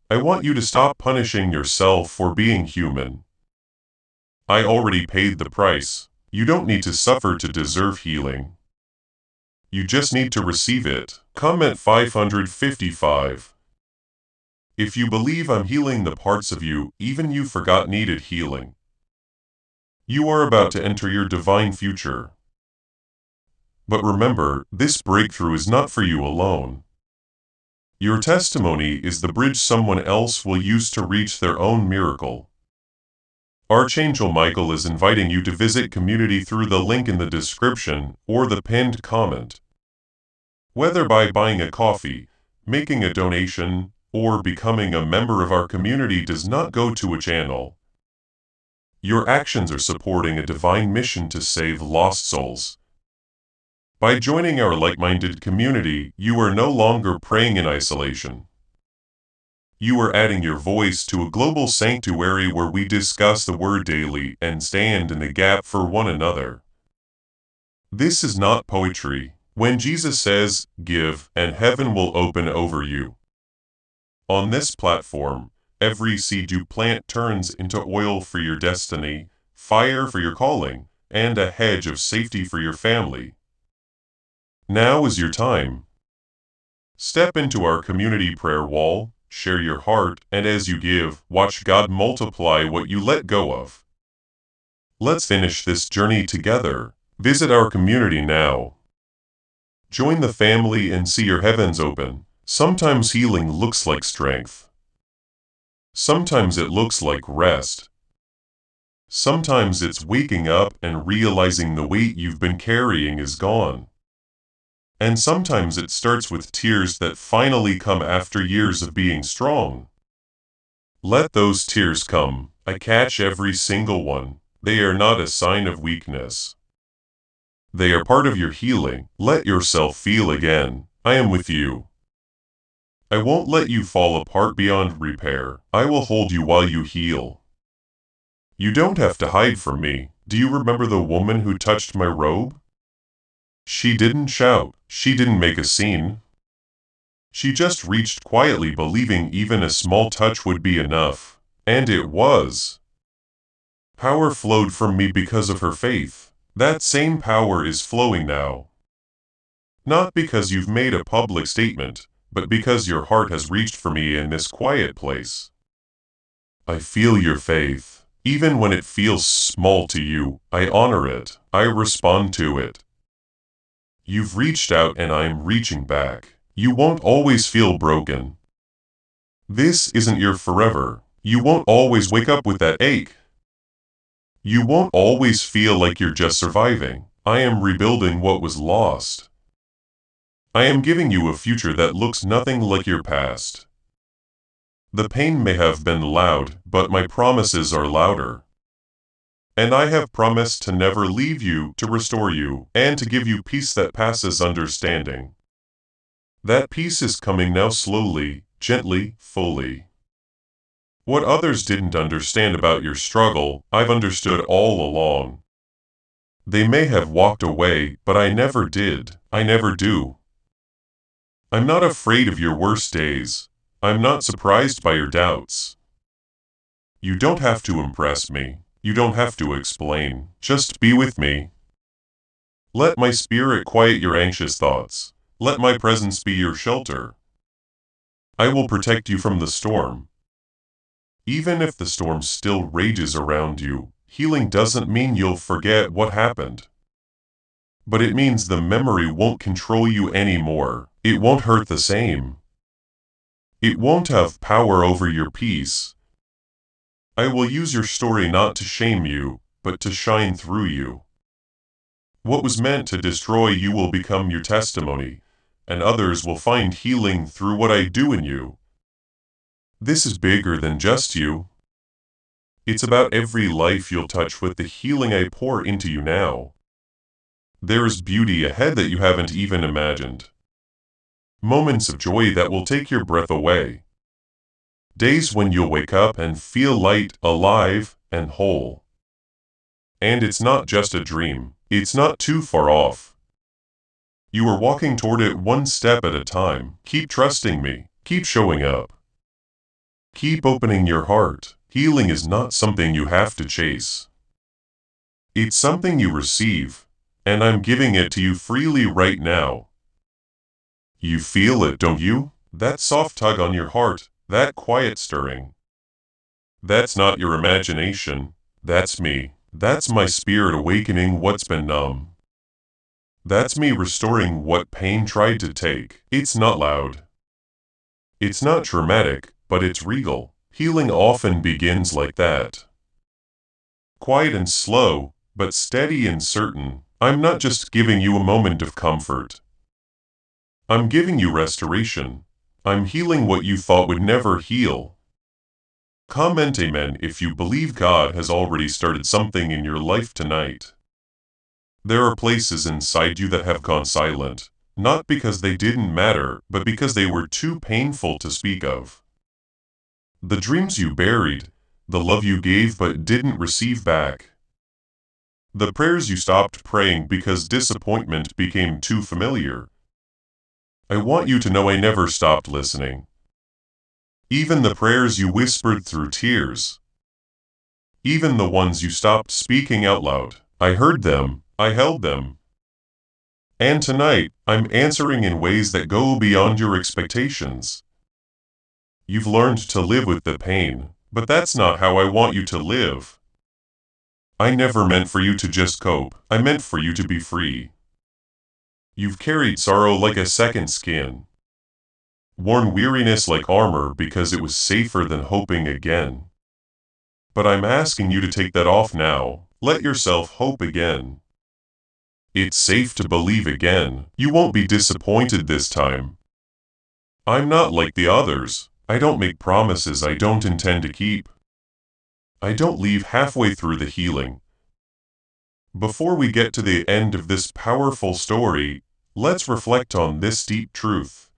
I want you to stop punishing yourself for being human. I already paid the price. You don't need to suffer to deserve healing. You just need to receive it. Comment 555. If you believe I'm healing the parts of you, even you forgot needed healing. You are about to enter your divine future. But remember, this breakthrough is not for you alone. Your testimony is the bridge someone else will use to reach their own miracle. Archangel Michael is inviting you to visit community through the link in the description or the pinned comment. Whether by buying a coffee, making a donation, or becoming a member of our community does not go to a channel. Your actions are supporting a divine mission to save lost souls. By joining our like-minded community, you are no longer praying in isolation. You are adding your voice to a global sanctuary where we discuss the Word daily and stand in the gap for one another. This is not poetry. When Jesus says, "Give, and heaven will open over you." On this platform, every seed you plant turns into oil for your destiny, fire for your calling, and a hedge of safety for your family. Now is your time. Step into our community prayer wall, share your heart, and as you give, watch God multiply what you let go of. Let's finish this journey together. Visit our community now. Join the family and see your heavens open. Sometimes healing looks like strength. Sometimes it looks like rest. Sometimes it's waking up and realizing the weight you've been carrying is gone. And sometimes it starts with tears that finally come after years of being strong. Let those tears come. I catch every single one. They are not a sign of weakness. They are part of your healing. Let yourself feel again. I am with you. I won't let you fall apart beyond repair. I will hold you while you heal. You don't have to hide from me. Do you remember the woman who touched my robe? She didn't shout. She didn't make a scene. She just reached quietly, believing even a small touch would be enough. And it was. Power flowed from me because of her faith. That same power is flowing now. Not because you've made a public statement, but because your heart has reached for me in this quiet place. I feel your faith. Even when it feels small to you, I honor it. I respond to it. You've reached out and I'm reaching back. You won't always feel broken. This isn't your forever. You won't always wake up with that ache. You won't always feel like you're just surviving. I am rebuilding what was lost. I am giving you a future that looks nothing like your past. The pain may have been loud, but my promises are louder. And I have promised to never leave you, to restore you, and to give you peace that passes understanding. That peace is coming now slowly, gently, fully. What others didn't understand about your struggle, I've understood all along. They may have walked away, but I never did. I never do. I'm not afraid of your worst days. I'm not surprised by your doubts. You don't have to impress me. You don't have to explain. Just be with me. Let my spirit quiet your anxious thoughts. Let my presence be your shelter. I will protect you from the storm. Even if the storm still rages around you, healing doesn't mean you'll forget what happened. But it means the memory won't control you anymore. It won't hurt the same. It won't have power over your peace. I will use your story not to shame you, but to shine through you. What was meant to destroy you will become your testimony, and others will find healing through what I do in you. This is bigger than just you. It's about every life you'll touch with the healing I pour into you now. There is beauty ahead that you haven't even imagined. Moments of joy that will take your breath away. Days when you'll wake up and feel light, alive, and whole. And it's not just a dream. It's not too far off. You are walking toward it one step at a time. Keep trusting me. Keep showing up. Keep opening your heart. Healing is not something you have to chase. It's something you receive, and I'm giving it to you freely right now. You feel it, don't you? That soft tug on your heart, that quiet stirring. That's not your imagination. That's me. That's my spirit awakening what's been numb. That's me restoring what pain tried to take. It's not loud. It's not dramatic, but it's regal. Healing often begins like that. Quiet and slow, but steady and certain. I'm not just giving you a moment of comfort. I'm giving you restoration. I'm healing what you thought would never heal. Comment amen if you believe God has already started something in your life tonight. There are places inside you that have gone silent, not because they didn't matter, but because they were too painful to speak of. The dreams you buried, the love you gave but didn't receive back. The prayers you stopped praying because disappointment became too familiar. I want you to know I never stopped listening. Even the prayers you whispered through tears. Even the ones you stopped speaking out loud. I heard them, I held them. And tonight, I'm answering in ways that go beyond your expectations. You've learned to live with the pain, but that's not how I want you to live. I never meant for you to just cope, I meant for you to be free. You've carried sorrow like a second skin. Worn weariness like armor because it was safer than hoping again. But I'm asking you to take that off now, let yourself hope again. It's safe to believe again, you won't be disappointed this time. I'm not like the others, I don't make promises I don't intend to keep. I don't leave halfway through the healing. Before we get to the end of this powerful story, let's reflect on this deep truth.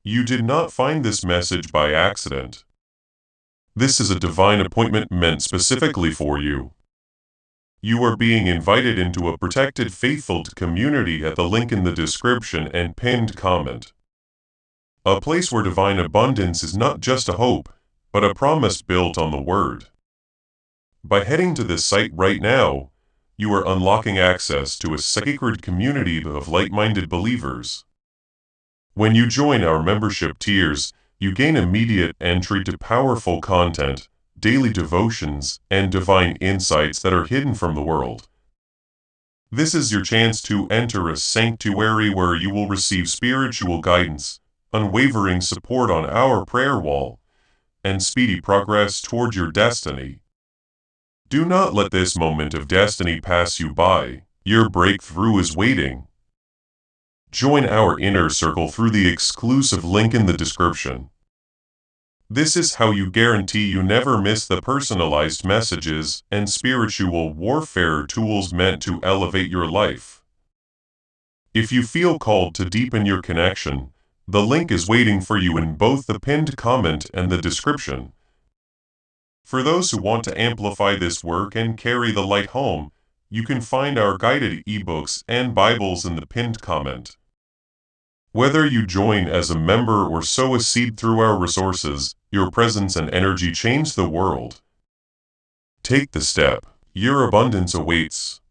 You did not find this message by accident. This is a divine appointment meant specifically for you. You are being invited into a protected, faithful community at the link in the description and pinned comment. A place where divine abundance is not just a hope, but a promise built on the Word. By heading to this site right now, you are unlocking access to a sacred community of like-minded believers. When you join our membership tiers, you gain immediate entry to powerful content, daily devotions, and divine insights that are hidden from the world. This is your chance to enter a sanctuary where you will receive spiritual guidance, unwavering support on our prayer wall, and speedy progress toward your destiny. Do not let this moment of destiny pass you by. Your breakthrough is waiting. Join our inner circle through the exclusive link in the description. This is how you guarantee you never miss the personalized messages and spiritual warfare tools meant to elevate your life. If you feel called to deepen your connection, the link is waiting for you in both the pinned comment and the description. For those who want to amplify this work and carry the light home, you can find our guided ebooks and Bibles in the pinned comment. Whether you join as a member or sow a seed through our resources, your presence and energy change the world. Take the step. Your abundance awaits.